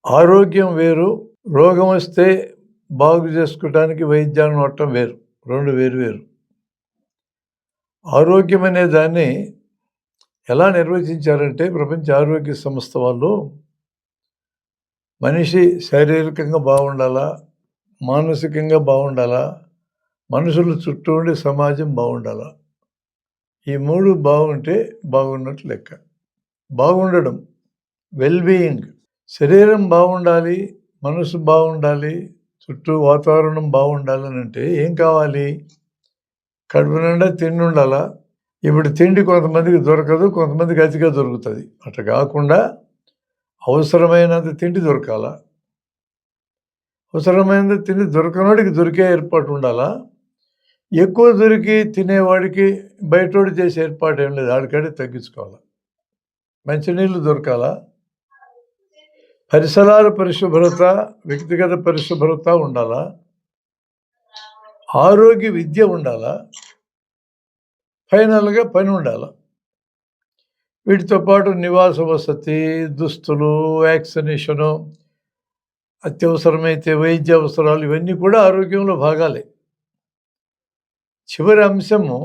ఆరోగ్యం వేరు. రోగం వస్తే బాగు చేసుకోవటానికి వైద్యాన్ని వాడటం వేరు. 2 వేరు వేరు. ఆరోగ్యం అనే దాన్ని ఎలా నిర్వచించారంటే ప్రపంచ ఆరోగ్య సంస్థ వాళ్ళు మనిషి శారీరకంగా బాగుండాలా, మానసికంగా బాగుండాలా, మనుషుల చుట్టూ ఉండే సమాజం బాగుండాలా. ఈ 3 బాగుంటే బాగున్నట్టు లెక్క. బాగుండడం వెల్ బీయింగ్. శరీరం బాగుండాలి, మనసు బాగుండాలి, చుట్టూ వాతావరణం బాగుండాలనంటే ఏం కావాలి? కడుపు నిండా తిండి ఉండాలా. ఇప్పుడు తిండి కొంతమందికి దొరకదు, కొంతమందికి అతిగా దొరుకుతుంది. అట్లా కాకుండా అవసరమైనంత తిండి దొరకాలా. అవసరమైనంత తిండి దొరకనోడికి దొరికే ఏర్పాటు ఉండాలా. ఎక్కువ దొరికి తినేవాడికి బయటోడు చేసే ఏర్పాటు ఏం లేదు, ఆడికాడే తగ్గించుకోవాలి. మంచినీళ్ళు దొరకాలా. పరిసరాల పరిశుభ్రత, వ్యక్తిగత పరిశుభ్రత ఉండాలా. ఆరోగ్య విద్య ఉండాలా. ఫైనల్గా పని ఉండాలి. వీటితో పాటు నివాస వసతి, దుస్తులు, వ్యాక్సినేషను, అత్యవసరమైతే వైద్య అవసరాలు ఇవన్నీ కూడా ఆరోగ్యంలో భాగాలే. చివరి అంశము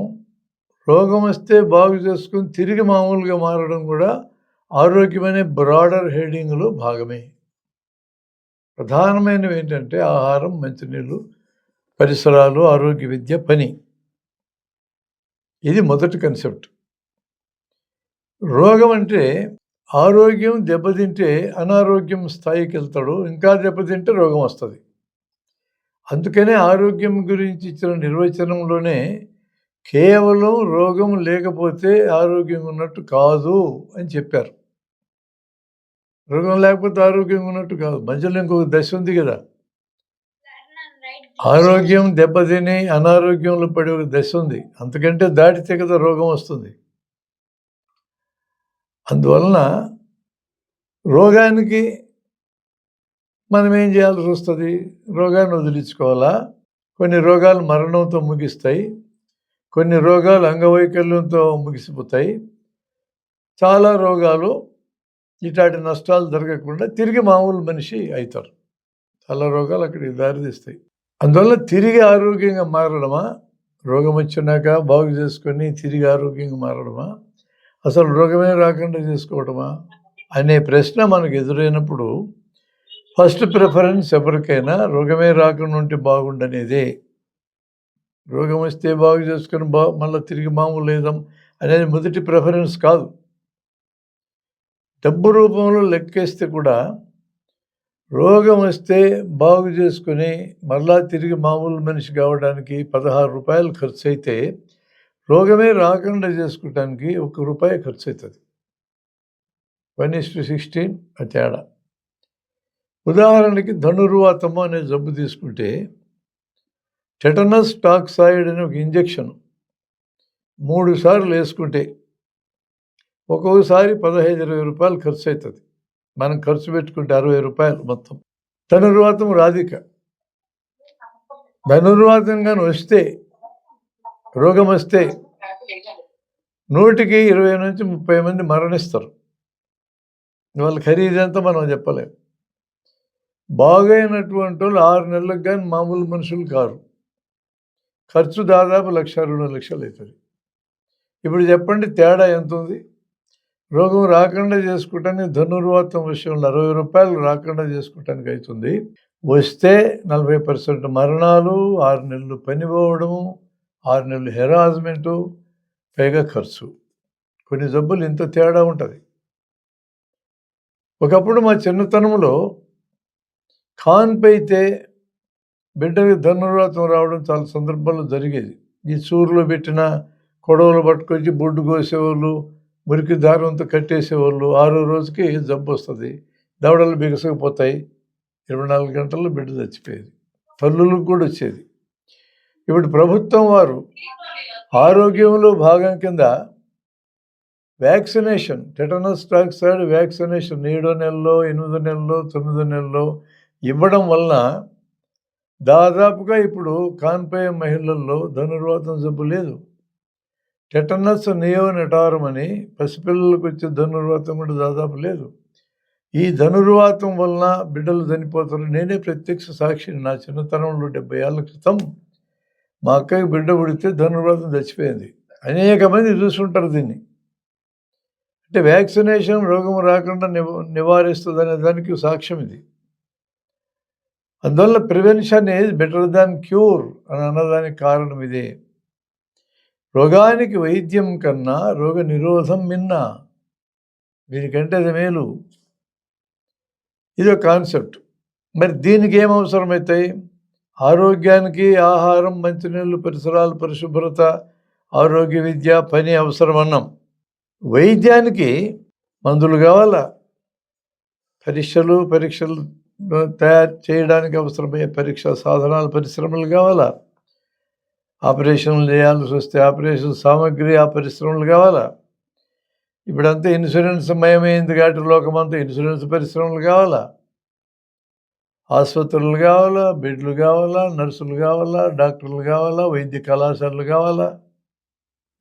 రోగం వస్తే బాగు చేసుకుని తిరిగి మామూలుగా మారడం కూడా ఆరోగ్యమనే బ్రాడర్ హెడింగ్లో భాగమే. ప్రధానమైనవి ఏంటంటే ఆహారం, మంచినీళ్ళు, పరిసరాలు, ఆరోగ్య విద్య, పని. ఇది మొదటి కన్సెప్ట్. రోగం అంటే ఆరోగ్యం దెబ్బతింటే అనారోగ్యం స్థాయికి వెళ్తాడు, ఇంకా దెబ్బతింటే రోగం వస్తుంది. అందుకనే ఆరోగ్యం గురించి ఇచ్చిన నిర్వచనంలోనే కేవలం రోగం లేకపోతే ఆరోగ్యం ఉన్నట్టు కాదు అని చెప్పారు. రోగం లేకపోతే ఆరోగ్యం ఉన్నట్టు కాదు. మధ్యలో ఇంకొక దశ ఉంది కదా, ఆరోగ్యం దెబ్బతిని అనారోగ్యంలో పడే ఒక దశ ఉంది. అంతకంటే దాటితే కదా రోగం వస్తుంది. అందువలన రోగానికి మనం ఏం చేయాల్సి వస్తుంది? రోగాన్ని వదిలించుకోవాలా. కొన్ని రోగాలు మరణంతో ముగిస్తాయి, కొన్ని రోగాలు అంగవైకల్యంతో ముగిసిపోతాయి, చాలా రోగాలు ఇట్లాంటి నష్టాలు జరగకుండా తిరిగి మామూలు మనిషి అవుతారు. చాలా రోగాలు అక్కడికి దారితీస్తాయి. అందువల్ల తిరిగి ఆరోగ్యంగా మారడమా, రోగం వచ్చినాక బాగు చేసుకొని తిరిగి ఆరోగ్యంగా మారడమా, అసలు రోగమే రాకుండా చేసుకోవడమా అనే ప్రశ్న మనకు ఎదురైనప్పుడు ఫస్ట్ ప్రిఫరెన్స్ ఎవరికైనా రోగమే రాకుండా ఉంటే బాగుండనేదే. రోగం వస్తే బాగు చేసుకొని మళ్ళీ తిరిగి మామూలు లేదాం అనేది మొదటి ప్రిఫరెన్స్ కాదు. డబ్బు రూపంలో లెక్కేస్తే కూడా రోగం వస్తే బాగు చేసుకుని మళ్ళా తిరిగి మామూలు మనిషి కావడానికి 16 రూపాయలు ఖర్చు అయితే రోగమే రాకుండా చేసుకోవడానికి ₹1 ఖర్చు అవుతుంది. 1:16 ఆ తేడా. ఉదాహరణకి ధనుర్వాతము అనే జబ్బు తీసుకుంటే టెటనస్ టాక్సాయిడ్ అనే ఒక ఇంజెక్షన్ 3 సార్లు వేసుకుంటే ఒక్కొక్కసారి ₹15-20 ఖర్చు అవుతుంది. మనం ఖర్చు పెట్టుకుంటే ₹60 మొత్తం. ధనుర్వాతం రాధిక. ధనుర్వాతం కానీ వస్తే, రోగం వస్తే 100కి 20 నుంచి 30 మంది మరణిస్తారు. వాళ్ళ ఖరీదంతా మనం చెప్పలేము. బాగైనటువంటి వాళ్ళు 6 నెలలకు కానీ మామూలు మనుషులు కారు. ఖర్చు దాదాపు 1,00,000-2 లక్షలు అవుతుంది. ఇప్పుడు చెప్పండి తేడా ఎంత ఉంది? రోగం రాకుండా చేసుకోవటానికి ధనుర్వాతం విషయంలో ₹60 రాకుండా చేసుకోవటానికి అవుతుంది. వస్తే 40% మరణాలు, 6 నెలలు పని పోవడము, 6 నెలలు హెరాస్మెంటు, పైగా ఖర్చు. కొన్ని జబ్బులు ఇంత తేడా ఉంటుంది. ఒకప్పుడు మా చిన్నతనంలో కాన్పైతే బిడ్డకి ధనుర్వాతం రావడం చాలా సందర్భాల్లో జరిగేది. ఈ చూరులో పెట్టిన కొడవలు పట్టుకొచ్చి బొడ్డు కోసేవాళ్ళు, మురికి దారంతో కట్టేసేవాళ్ళు. 6వ రోజుకి జబ్బు వస్తుంది, దవడలు బిగసకపోతాయి. 24 గంటల్లో బిడ్డ చచ్చిపోయేది. తల్లులకు కూడా వచ్చేది. ఇప్పుడు ప్రభుత్వం వారు ఆరోగ్యంలో భాగం కింద వ్యాక్సినేషన్, టెటనస్ టాక్సాయిడ్ వ్యాక్సినేషన్ 7వ నెలలో, 8వ నెలలో, 9వ నెలలో ఇవ్వడం వలన దాదాపుగా ఇప్పుడు కాన్పే మహిళల్లో ధనుర్వాతం జబ్బు లేదు. టెటనస్ నియోనెటారం అని పసిపిల్లలకు వచ్చే ధనుర్వాతం కూడా దాదాపు లేదు. ఈ ధనుర్వాతం వలన బిడ్డలు చనిపోతారు. నేనే ప్రత్యక్ష సాక్షిని. నా చిన్నతనంలో 70 ఏళ్ల క్రితం మా అక్కకి బిడ్డ పుడితే ధనుర్వాతం చచ్చిపోయింది. అనేక మంది చూసుంటారు దీన్ని. అంటే వ్యాక్సినేషన్ రోగం రాకుండా నివారిస్తుందనే దానికి సాక్ష్యం ఇది. అందువల్ల prevention is better than cure అని అన్నదానికి కారణం ఇదే. రోగానికి వైద్యం కన్నా రోగ నిరోధం మిన్న. దీనికంటే అది మేలు. ఇదో కాన్సెప్ట్. మరి దీనికి ఏం అవసరమవుతాయి? ఆరోగ్యానికి ఆహారం, మంచినీళ్ళు, పరిసరాలు, పరిశుభ్రత, ఆరోగ్య విద్య, పని అవసరం అన్నాం. వైద్యానికి మందులు కావాలా, పరీక్షలు తయారు చేయడానికి అవసరమయ్యే పరీక్షా సాధనాలు, పరిశ్రమలు కావాలా, ఆపరేషన్లు చేయాల్సి వస్తే ఆపరేషన్ సామాగ్రి, ఆ పరిశ్రమలు కావాలా. ఇప్పుడంతా ఇన్సూరెన్స్ మయమైంది కాబట్టి లోకమంతా ఇన్సూరెన్స్ పరిశ్రమలు కావాలా, ఆసుపత్రులు కావాలా, బెడ్లు కావాలా, నర్సులు కావాలా, డాక్టర్లు కావాలా, వైద్య కళాశాలలు కావాలా,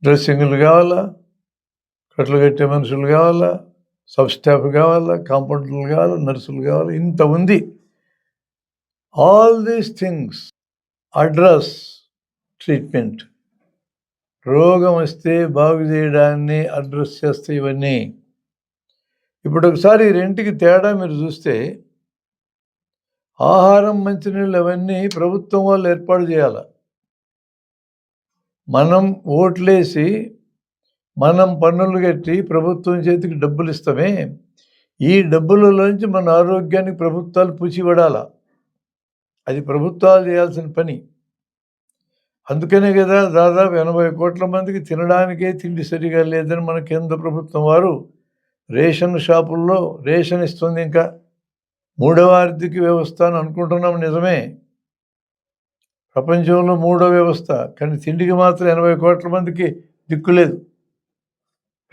డ్రెస్సింగ్లు కావాలా, కట్లు కట్టే మనుషులు కావాలా, సబ్ స్టాఫ్ కావాలా, కాంపౌండర్లు కావాలా, నర్సులు కావాలా. ఇంత ఉంది. All these things address treatment. రోగం వస్తే బాగు చేయడాన్ని అడ్రస్ చేస్తాయి ఇవన్నీ. ఇప్పుడు ఒకసారి ఈ రెంటికి తేడా మీరు చూస్తే, ఆహారం, మంచినీళ్ళు అవన్నీ ప్రభుత్వం వాళ్ళు ఏర్పాటు చేయాలి. మనం ఓట్లేసి, మనం పన్నులు కట్టి ప్రభుత్వం చేతికి డబ్బులు ఇస్తామే, ఈ డబ్బులలోంచి మన ఆరోగ్యానికి ప్రభుత్వాలు పూచిపడాల. అది ప్రభుత్వాలు చేయాల్సిన పని. అందుకనే కదా దాదాపు 80 కోట్ల మందికి తినడానికే తిండి సరిగా లేదని మన కేంద్ర ప్రభుత్వం వారు రేషన్ షాపుల్లో రేషన్ ఇస్తుంది. ఇంకా 3వ ఆర్థిక వ్యవస్థ అని అనుకుంటున్నాం, నిజమే, ప్రపంచంలో 3వ వ్యవస్థ. కానీ తిండికి మాత్రం 80 కోట్ల మందికి దిక్కులేదు.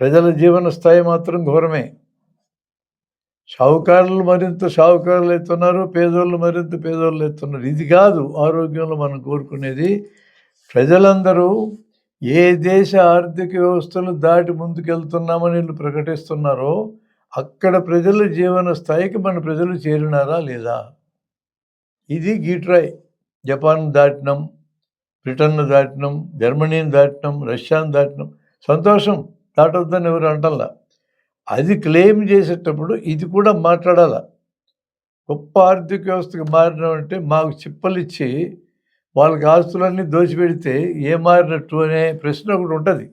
ప్రజల జీవన స్థాయి మాత్రం ఘోరమే. షావుకారులు మరింత షావుకారులు అవుతున్నారు, పేదోళ్ళు మరింత పేదోళ్ళు అవుతున్నారు. ఇది కాదు ఆరోగ్యంలో మనం కోరుకునేది. ప్రజలందరూ ఏ దేశ ఆర్థిక వ్యవస్థలు దాటి ముందుకెళ్తున్నామని వీళ్ళు ప్రకటిస్తున్నారో అక్కడ ప్రజల జీవన స్థాయికి మన ప్రజలు చేరినారా లేదా? ఇది గీట్రాయ్. జపాన్ దాటినాం, బ్రిటన్ను దాటినాం, జర్మనీని దాటినాం, రష్యాను దాటినాం. సంతోషం, దాటొద్దని ఎవరు అంటల్లా. అది క్లెయిమ్ చేసేటప్పుడు ఇది కూడా మాట్లాడాల. గొప్ప ఆర్థిక వ్యవస్థకు మారినామంటే మాకు చిప్పలిచ్చి వాళ్ళకి ఆస్తులన్నీ దోచిపెడితే ఏ మారినట్టు అనే ప్రశ్న ఒకటి ఉంటుంది.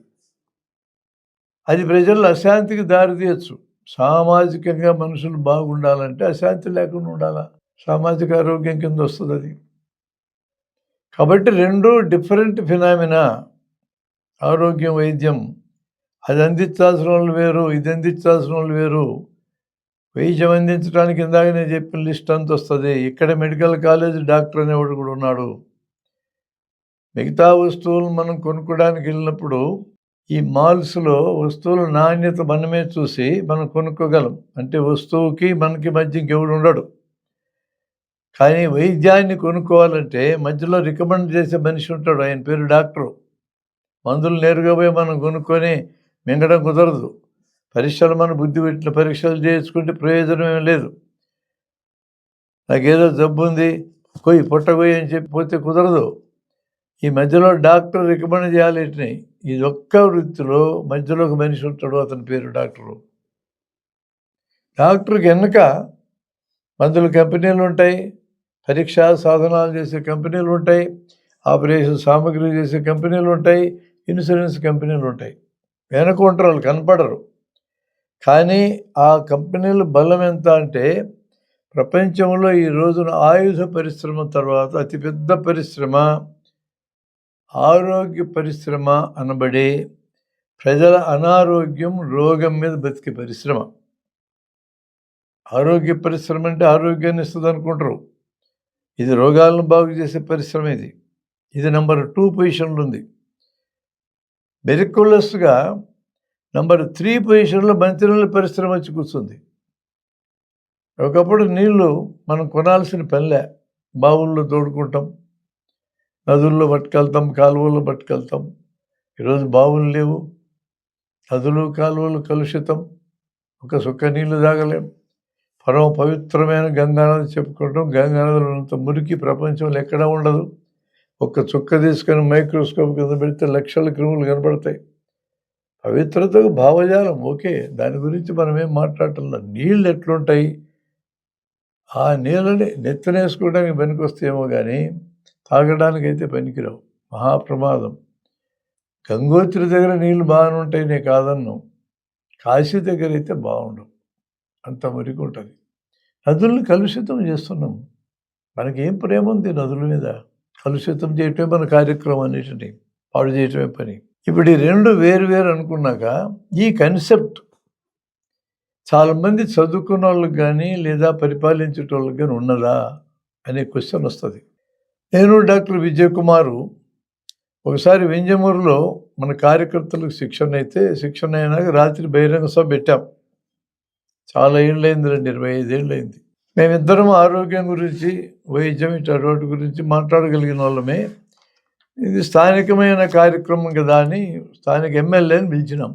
అది ప్రజల్లో అశాంతికి దారితీయచ్చు. సామాజికంగా మనుషులు బాగుండాలంటే అశాంతి లేకుండా ఉండాలా. సామాజిక ఆరోగ్యం కింద వస్తుంది అది. కాబట్టి రెండు డిఫరెంట్ ఫినామినా. ఆరోగ్యం, వైద్యం. అది అందించాల్సిన వాళ్ళు వేరు, ఇది అందించాల్సిన వాళ్ళు వేరు. వైద్యం అందించడానికి ఇందాక నేను చెప్పిన లిస్ట్ అంత వస్తుంది. ఇక్కడ మెడికల్ కాలేజ్ డాక్టర్ అనేవాడు కూడా ఉన్నాడు. మిగతా వస్తువులు మనం కొనుక్కోవడానికి వెళ్ళినప్పుడు ఈ మాల్స్లో వస్తువుల నాణ్యత మనమే చూసి మనం కొనుక్కోగలం. అంటే వస్తువుకి మనకి మధ్య ఇంకెవడు ఉండడు. కానీ వైద్యాన్ని కొనుక్కోవాలంటే మధ్యలో రికమెండ్ చేసే మనిషి ఉంటాడు, ఆయన పేరు డాక్టరు. మందులు నేరుగా పోయి మనం కొనుక్కొని మింగడం కుదరదు. పరీక్షలు మన బుద్ధి పెట్టిన పరీక్షలు చేసుకుంటే ప్రయోజనం ఏం లేదు. నాకేదో జబ్బు ఉంది, పొట్ట కొయ్యి అని చెప్పి పోతే కుదరదు. ఈ మధ్యలో డాక్టర్ రికమెండ్ చేయాలి వీటిని. ఇది ఒక్క వృత్తిలో మధ్యలో ఒక మనిషి ఉంటాడు, అతని పేరు డాక్టరు. డాక్టర్కి వెనుక మందుల కంపెనీలు ఉంటాయి, పరీక్షా సాధనాలు చేసే కంపెనీలు ఉంటాయి, ఆపరేషన్ సామాగ్రి చేసే కంపెనీలు ఉంటాయి, ఇన్సూరెన్స్ కంపెనీలు ఉంటాయి. వెనక ఉంటారు, వాళ్ళు కనపడరు. కానీ ఆ కంపెనీల బలం ఎంత అంటే, ప్రపంచంలో ఈ రోజున ఆయుధ పరిశ్రమ తర్వాత అతిపెద్ద పరిశ్రమ ఆరోగ్య పరిశ్రమ అనబడే ప్రజల అనారోగ్యం, రోగం మీద బతికే పరిశ్రమ. ఆరోగ్య పరిశ్రమ అంటే ఆరోగ్యాన్ని ఇస్తుంది అనుకుంటారు. ఇది రోగాలను బాగు చేసే పరిశ్రమ. ఇది నెంబర్ 2 పొజిషన్లో ఉంది. మెరికులస్గా నెంబర్ 3 పొజిషన్లో మంచినీళ్ళ పరిశ్రమ వచ్చి కూర్చుంది. ఒకప్పుడు నీళ్లు మనం కొనాల్సిన పనిలే, బావుల్లో తోడుకుంటాం, నదుల్లో పట్టుకెళ్తాం, కాలువల్లో పట్టుకెళ్తాం. ఈరోజు బావులు లేవు, నదులు కాలువలు కలుషితం, ఒక సుక్క నీళ్లు తాగలేం. పరమ పవిత్రమైన గంగానది చెప్పుకుంటాం. గంగానదిలో ఉన్నంత మురికి ప్రపంచంలో ఎక్కడా ఉండదు. ఒక్క చుక్క తీసుకొని మైక్రోస్కోప్ కింద పెడితే లక్షల క్రిములు కనపడతాయి. పవిత్రతకు భావజాలం ఓకే. దాని గురించి మనమేం మాట్లాడటంలా. నీళ్ళు ఎట్లుంటాయి, ఆ నీళ్ళని నెత్తనేసుకోవడానికి పనికొస్తాయేమో కానీ తాగడానికైతే పనికిరావు. మహాప్రమాదం. గంగోత్రి దగ్గర నీళ్ళు బాగానే ఉంటాయి, నేను కాదన్ను. కాశీ దగ్గర అయితే బాగుండవు, అంత మురికి ఉంటుంది. నదుల్ని కలుషితం చేస్తున్నాం. మనకేం ప్రేమ ఉంది నదుల మీద? కలుషితం చేయటమే మన కార్యక్రమం అన్నిటిని పాడు చేయటమే పని. ఇప్పుడు ఈ రెండు వేరు అనుకున్నాక ఈ కన్సెప్ట్ చాలామంది చదువుకున్న వాళ్ళకి కానీ లేదా పరిపాలించేటోళ్ళకి కానీ ఉన్నదా అనే క్వశ్చన్ వస్తుంది. నేను డాక్టర్ విజయ్ కుమారు ఒకసారి వింజమూరులో మన కార్యకర్తలకు శిక్షణ అయినాక రాత్రి బహిరంగ సభ పెట్టాం. చాలా ఏళ్ళైంది, 25 ఏళ్ళైంది. మేమిద్దరం ఆరోగ్యం గురించి, వైద్యం ఇటు గురించి మాట్లాడగలిగిన వాళ్ళమే. ఇది స్థానికమైన కార్యక్రమం కదా అని స్థానిక ఎమ్మెల్యేని పిలిచినాం.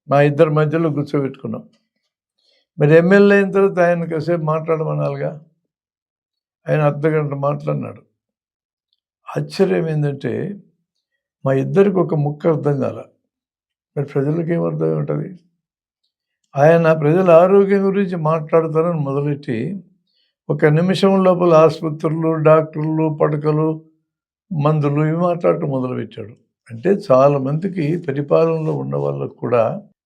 మా ఇద్దరి మధ్యలో కూర్చోబెట్టుకున్నాం. మరి ఎమ్మెల్యే అయిన తర్వాత ఆయన కాసేపు మాట్లాడమనాలిగా. ఆయన అర్ధగంట మాట్లాడినాడు. ఆశ్చర్యం ఏంటంటే మా ఇద్దరికి ఒక ముక్క అర్థం కాల. మరి ప్రజలకు ఏమర్థం ఉంటుంది? ఆయన ప్రజల ఆరోగ్యం గురించి మాట్లాడతారని మొదలెట్టి 1 నిమిషం లోపల ఆసుపత్రులు, డాక్టర్లు, పడకలు, మందులు ఇవి మాట్లాడటం మొదలుపెట్టాడు. అంటే చాలామందికి పరిపాలనలో ఉన్న వాళ్ళకు కూడా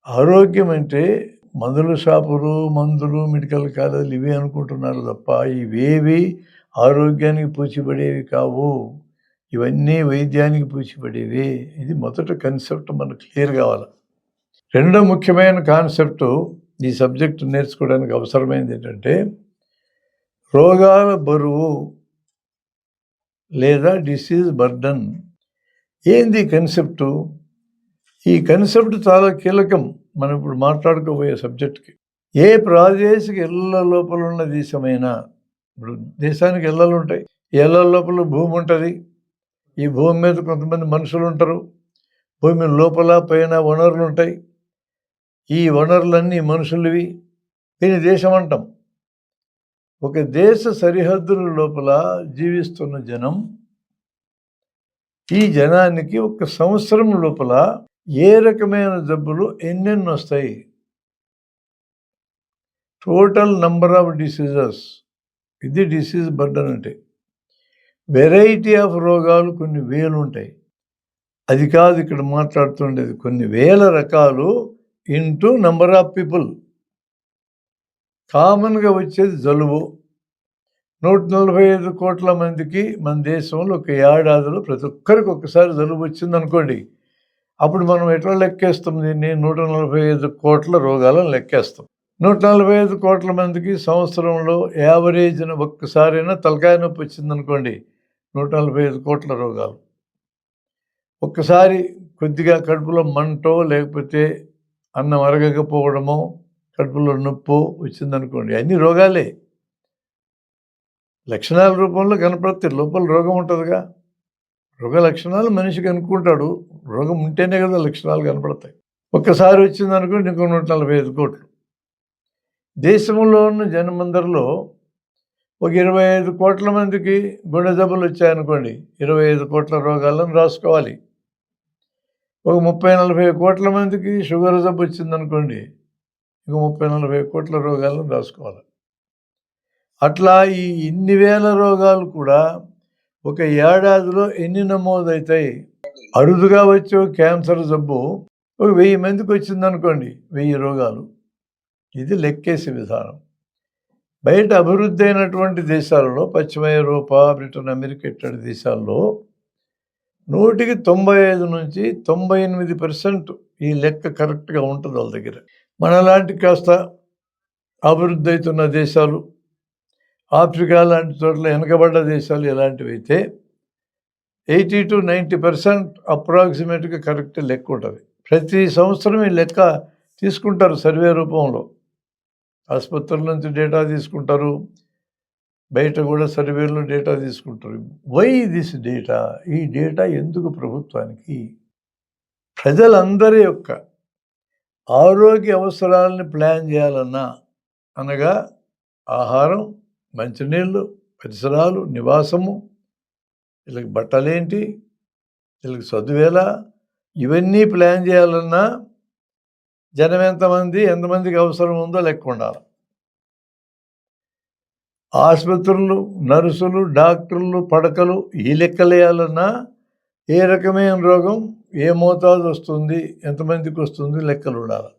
ఆరోగ్యం అంటే మందుల షాపులు, మందులు, మెడికల్ కాలేజీలు ఇవే అనుకుంటున్నారు తప్ప ఇవేవి ఆరోగ్యానికి పూచిపడేవి కావు. ఇవన్నీ వైద్యానికి పూచిపడేవి. ఇది మొదట కన్సెప్ట్ మనకు క్లియర్ కావాలి. రెండో ముఖ్యమైన కాన్సెప్టు ఈ సబ్జెక్టు నేర్చుకోవడానికి అవసరమైంది ఏంటంటే రోగాల బరువు లేదా డిసీజ్ బర్డన్. ఏంది కన్సెప్టు? ఈ కన్సెప్ట్ చాలా కీలకం మనం ఇప్పుడు మాట్లాడుకోబోయే సబ్జెక్ట్కి. ఏ ప్రాదేశిక ఇళ్ళ లోపల ఉన్న దేశమైనా, ఇప్పుడు దేశానికి ఇళ్ళలు ఉంటాయి, ఇళ్ళ లోపల భూమి ఉంటుంది. ఈ భూమి మీద కొంతమంది మనుషులు ఉంటారు. భూమి లోపల పైన వనరులు ఉంటాయి. ఈ వనరులన్నీ మనుషులవి. దీని దేశం అంటాం. ఒక దేశ సరిహద్దుల లోపల జీవిస్తున్న జనం, ఈ జనానికి 1 సంవత్సరం లోపల ఏ రకమైన జబ్బులు ఎన్నెన్ని వస్తాయి, టోటల్ నంబర్ ఆఫ్ డిసీజెస్, ఇది డిసీజ్ బర్డన్ అంటే. వెరైటీ ఆఫ్ రోగాలు కొన్ని వేలు ఉంటాయి. అది కాదు ఇక్కడ మాట్లాడుతుండేది. కొన్ని వేల రకాలు ఇంటూ నంబర్ ఆఫ్ పీపుల్. కామన్గా వచ్చేది జలుబు. 145 కోట్ల మందికి మన దేశంలో ఒక ఏడాదిలో ప్రతి ఒక్కరికి ఒకసారి జలుబు వచ్చింది అనుకోండి. అప్పుడు మనం ఎట్లా లెక్కేస్తాం దీన్ని? 145 కోట్ల రోగాలను లెక్కేస్తాం. 145 కోట్ల మందికి సంవత్సరంలో యావరేజ్న ఒక్కసారైనా తలకాయ నొప్పి వచ్చిందనుకోండి, 145 కోట్ల రోగాలు. ఒక్కసారి కొద్దిగా కడుపులో మంటో లేకపోతే అన్నం అరగకపోవడమో, కడుపులో నొప్పో వచ్చిందనుకోండి, అన్ని రోగాలే. లక్షణాల రూపంలో కనపడతాయి. లోపల రోగం ఉంటుందిగా. రోగ లక్షణాలు మనిషికి అనుకుంటాడు. రోగం ఉంటేనే కదా లక్షణాలు కనపడతాయి. ఒక్కసారి వచ్చిందనుకోండి ఇంకో 145 కోట్లు. దేశంలో ఉన్న జనమందరిలో ఒక 25 కోట్ల మందికి గుండె జబ్బులు వచ్చాయనుకోండి, 25 కోట్ల రోగాలను రాసుకోవాలి. ఒక 30-40 కోట్ల మందికి షుగర్ జబ్బు వచ్చిందనుకోండి, ఇంకో 30-40 కోట్ల రోగాలను రాసుకోవాలి. అట్లా ఈ ఇన్ని వేల రోగాలు కూడా ఒక ఏడాదిలో ఎన్ని నమోదవుతాయి? అరుదుగా వచ్చే క్యాన్సర్ జబ్బు ఒక 1000 మందికి వచ్చిందనుకోండి, 1000 రోగాలు. ఇది లెక్కేసే విధానం. బయట అభివృద్ధి అయినటువంటి దేశాలలో, పశ్చిమ ఐరోపా, బ్రిటన్, అమెరికా ఇట్లాంటి దేశాల్లో 100కి 95 నుంచి 98% ఈ లెక్క కరెక్ట్గా ఉంటుంది వాళ్ళ దగ్గర. మనలాంటి కాస్త అభివృద్ధి అవుతున్న దేశాలు, ఆఫ్రికా లాంటి చోట్ల వెనకబడ్డ దేశాలు ఎలాంటివి అయితే 80 to 90% అప్రాక్సిమేట్గా కరెక్ట్ లెక్క ఉంటుంది. ప్రతి సంవత్సరం ఈ లెక్క తీసుకుంటారు సర్వే రూపంలో. ఆసుపత్రుల నుంచి డేటా తీసుకుంటారు, బయట కూడా సర్వేలో డేటా తీసుకుంటారు. Why this data? ఈ డేటా ఎందుకు ప్రభుత్వానికి? ప్రజలందరి యొక్క ఆరోగ్య అవసరాలను ప్లాన్ చేయాలన్నా, అనగా ఆహారం, మంచినీళ్ళు, పరిసరాలు, నివాసము, వీళ్ళకి బట్టలేంటి, వీళ్ళకి చదువేలా, ఇవన్నీ ప్లాన్ చేయాలన్నా జనం ఎంతమందికి అవసరం ఉందో లెక్క ఉండాలి. ఆసుపత్రులు, నర్సులు, డాక్టర్లు, పడకలు ఈ లెక్కలేయాలన్నా ఏ రకమైన రోగం ఏ మోతాదు వస్తుంది, ఎంతమందికి వస్తుంది లెక్కలు ఉండాలి.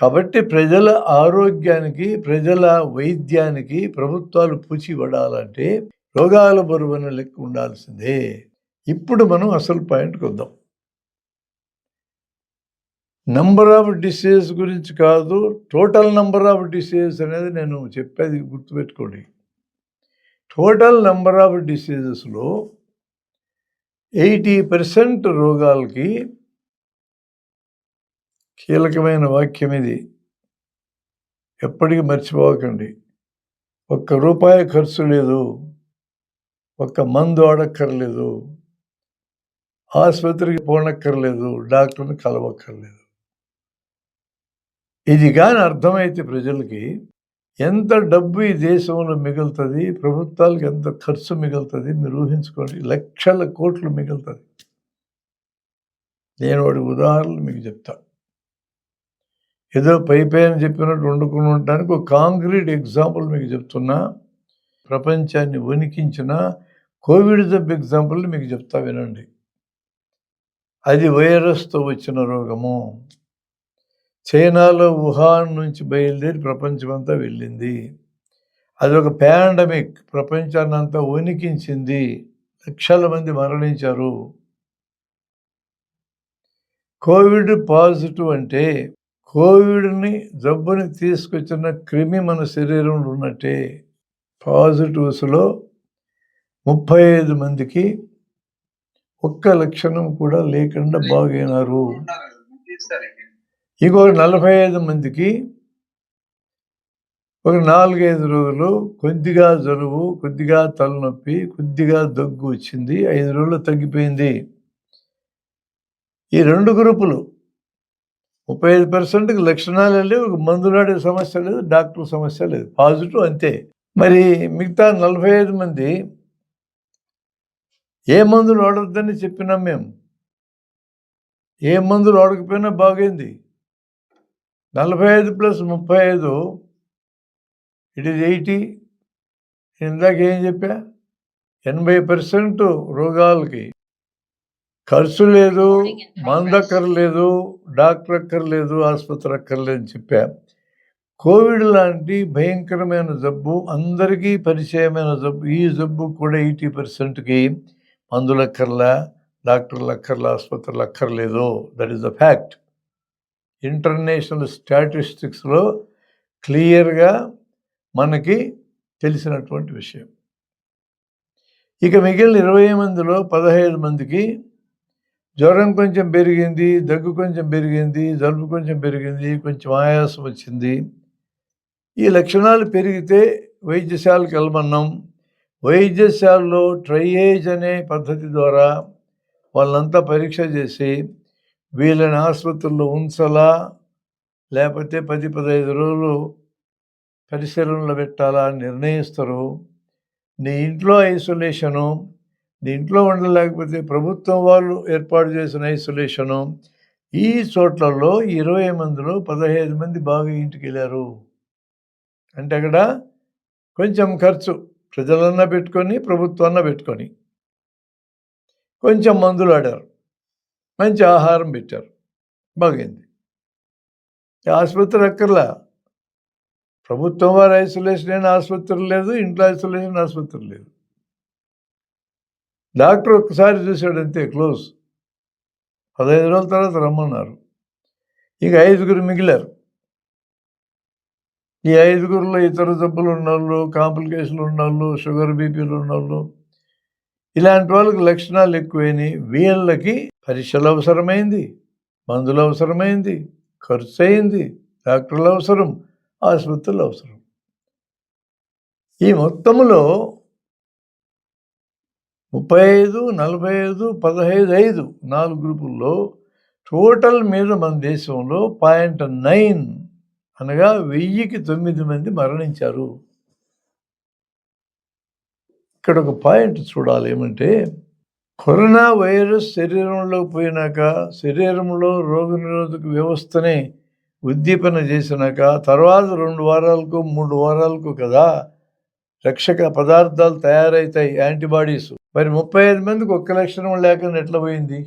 కాబట్టి ప్రజల ఆరోగ్యానికి, ప్రజల వైద్యానికి ప్రభుత్వాలు పూచిపడాలంటే రోగాల బరువున లెక్క ఉండాల్సిందే. ఇప్పుడు మనం అసలు పాయింట్కి వద్దాం. నంబర్ ఆఫ్ డిసీజెస్ గురించి కాదు, టోటల్ నంబర్ ఆఫ్ డిసీజెస్ అనేది నేను చెప్పేది గుర్తుపెట్టుకోండి. టోటల్ నంబర్ ఆఫ్ డిసీజెస్లో 80% రోగాలకి కీలకమైన వాక్యం ఇది, ఎప్పటికీ మర్చిపోకండి. ₹1 ఖర్చు లేదు, ఒక్క మందు ఆడక్కర్లేదు, ఆసుపత్రికి పోనక్కర్లేదు, డాక్టర్ని కలవక్కర్లేదు. ఇది కానీ అర్థమైతే ప్రజలకి ఎంత డబ్బు ఈ దేశంలో మిగులుతుంది, ప్రభుత్వాలకు ఎంత ఖర్చు మిగులుతుంది మీరు ఊహించుకోండి. లక్షల కోట్లు మిగులుతుంది. నేను వాడి ఉదాహరణలు మీకు చెప్తా. ఏదో పైన చెప్పినట్టు వండుకుని ఉండటానికి ఒక కాంక్రీట్ ఎగ్జాంపుల్ మీకు చెప్తున్నా. ప్రపంచాన్ని వణికించిన కోవిడ్ జబ్బు ఎగ్జాంపుల్ మీకు చెప్తా, వినండి. అది వైరస్తో వచ్చిన రోగము. చైనాలో వుహాన్ నుంచి బయలుదేరి ప్రపంచమంతా వెళ్ళింది. అది ఒక పాండమిక్, ప్రపంచాన్ని అంతా వణికించింది. లక్షల మంది మరణించారు. కోవిడ్ పాజిటివ్ అంటే కోవిడ్ని జబ్బుని తీసుకొచ్చిన క్రిమి మన శరీరంలో ఉన్నట్టే. పాజిటివ్స్లో 35 మందికి ఒక్క లక్షణం కూడా లేకుండా బాగైనారు. ఇంకో 45 మందికి ఒక 4-5 రోజులు కొద్దిగా జలుబు, కొద్దిగా తలనొప్పి, కొద్దిగా దగ్గు వచ్చింది, 5 రోజులు తగ్గిపోయింది. ఈ 2 గ్రూపులు 35%కి లక్షణాలు లేవు, మందులాడే సమస్య లేదు, డాక్టర్ సమస్య లేదు, పాజిటివ్ అంతే. మరి మిగతా 45 మంది ఏ మందులు వాడొద్దని చెప్పినాం మేము. ఏ మందులు వాడకపోయినా బాగైంది. 45 + 35 ఇట్ ఈజ్ 80. ఇందాక ఏం చెప్పా, 80% రోగాలకి ఖర్చు లేదు, మందు అక్కర్లేదు, డాక్టర్ అక్కర్లేదు, ఆసుపత్రి అక్కర్లేదు అని చెప్పా. కోవిడ్ లాంటి భయంకరమైన జబ్బు, అందరికీ పరిచయమైన జబ్బు, ఈ జబ్బు కూడా 80%కి మందులు అక్కర్లా, డాక్టర్లు అక్కర్లా, ఆసుపత్రులు అక్కర్లేదు. That is the fact. International స్టాటిస్టిక్స్లో క్లియర్గా మనకి తెలిసినటువంటి విషయం. ఇక మిగిలిన 20 మందిలో 15 మందికి జ్వరం కొంచెం పెరిగింది, దగ్గు కొంచెం పెరిగింది, జలుబు కొంచెం పెరిగింది, కొంచెం ఆయాసం వచ్చింది. ఈ లక్షణాలు పెరిగితే వైద్యశాలకు వెళ్ళమన్నాం. వైద్యశాలలో ట్రయేజ్ అనే పద్ధతి ద్వారా వాళ్ళంతా పరీక్ష చేసి వీళ్ళని ఆసుపత్రుల్లో ఉంచాలా, లేకపోతే 10-15 రోజులు పరిశీలనలో పెట్టాలా అని నిర్ణయిస్తారు. నీ ఇంట్లో ఐసోలేషను, నీ ఇంట్లో ఉండలేకపోతే ప్రభుత్వం వాళ్ళు ఏర్పాటు చేసిన ఐసోలేషను. ఈ చోట్లలో 20 మందిలో 15 మంది బాగా ఇంటికి వెళ్ళారు. అంటే అక్కడ కొంచెం ఖర్చు ప్రజలన్నా పెట్టుకొని, ప్రభుత్వాన్న పెట్టుకొని కొంచెం మందులు ఆడారు, మంచి ఆహారం పెట్టారు, బాగైంది. ఆసుపత్రి అక్కర్లా, ప్రభుత్వం వారి ఐసోలేషన్ అయిన ఆసుపత్రి లేదు, ఇంట్లో ఐసోలేషన్ ఆసుపత్రి లేదు. డాక్టర్ ఒక్కసారి చూశాడు అంతే, క్లోజ్. 15 రోజుల తర్వాత రమ్మన్నారు. ఇక 5గురు మిగిలారు. ఈ 5గురిలో ఇతర జబ్బులు ఉన్నోళ్ళు, కాంప్లికేషన్లు ఉన్నోళ్ళు, షుగర్ బీపీలు ఉన్నోళ్ళు, ఇలాంటి వాళ్ళకి లక్షణాలు ఎక్కువైనాయి. వీళ్ళకి పరీక్షలు అవసరమైంది, మందులు అవసరమైంది, ఖర్చు అయింది, డాక్టర్లు అవసరం, ఆసుపత్రులు అవసరం. ఈ మొత్తంలో 35, 45, 15, 5 4 గ్రూపుల్లో టోటల్ మీద మన దేశంలో 0.9 అనగా 1000కి 9 మంది మరణించారు. ఇక్కడ ఒక పాయింట్ చూడాలి ఏమంటే, కరోనా వైరస్ శరీరంలోకి పోయినాక, శరీరంలో రోగనిరోధక వ్యవస్థని ఉద్దీపన చేసినాక, తర్వాత 2 వారాలకు, 3 వారాలకు కదా రక్షక పదార్థాలు తయారవుతాయి, యాంటీబాడీస్. మరి 35 మందికి ఒక్క లక్షణం లేకుండా ఎట్లా పోయింది?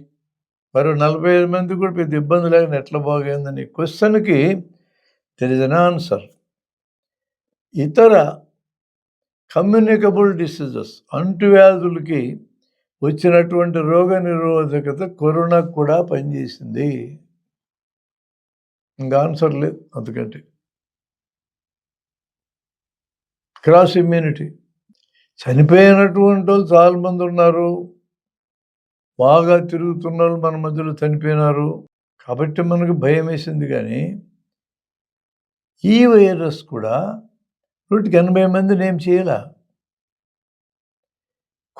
మరో 45 మందికి కూడా పెద్ద ఇబ్బంది లేకుండా ఎట్లా బాగైందని క్వశ్చన్కి దెర్ ఇస్ అన్ ఆన్సర్. ఇతర కమ్యూనికబుల్ డిసీజెస్, అంటువ్యాధులకి వచ్చినటువంటి రోగ నిరోధకత కరోనాకు కూడా పనిచేసింది. ఇంకా ఆన్సర్ లేదు అందుకంటే. Cross immunity. చనిపోయినటువంటి వాళ్ళు చాలామంది ఉన్నారు, బాగా తిరుగుతున్న వాళ్ళు మన మధ్యలో చనిపోయినారు. కాబట్టి మనకు భయం వేసింది. కానీ ఈ వైరస్ కూడా 180 మందిని ఏం చేయాల.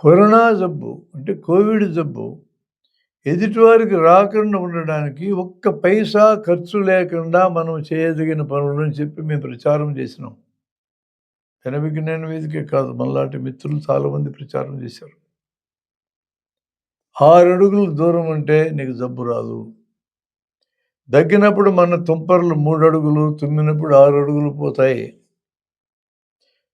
కరోనా జబ్బు అంటే కోవిడ్ జబ్బు ఎదుటివారికి రాకుండా ఉండడానికి ఒక్క పైసా ఖర్చు లేకుండా మనం చేయదగిన పనులు అని చెప్పి మేము ప్రచారం చేసినాం. విజ్ఞాన వేదికే కాదు, మనలాంటి మిత్రులు చాలామంది ప్రచారం చేశారు. 6 అడుగులు దూరం ఉంటే నీకు జబ్బు రాదు. దగ్గినప్పుడు మన తుంపర్లు 3 అడుగులు, తుమ్మినప్పుడు 6 అడుగులు పోతాయి.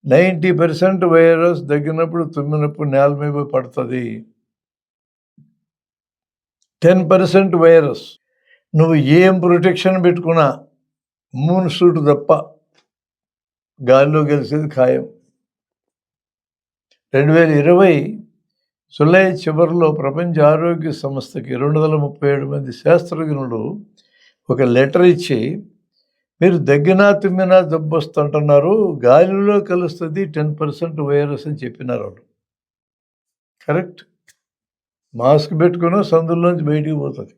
90% వైరస్ దగ్గినప్పుడు, తుమ్మినప్పుడు నేల మీద పడుతుంది. 10% వైరస్ నువ్వు ఏం ప్రొటెక్షన్ పెట్టుకున్నా, మూన్ సూట్ తప్ప గాలిలో గెలిచేది ఖాయం. 2020 జూలై చివరిలో ప్రపంచ ఆరోగ్య సంస్థకి 237 మంది శాస్త్రజ్ఞులు ఒక లెటర్ ఇచ్చి, మీరు దగ్గినా తుమ్మినా జబ్బు వస్తుంటున్నారు, గాలిలో కలుస్తుంది 10% వైరస్ అని చెప్పినారు వాళ్ళు. కరెక్ట్. మాస్క్ పెట్టుకున్నా సందుల్లోంచి బయటికి పోతుంది,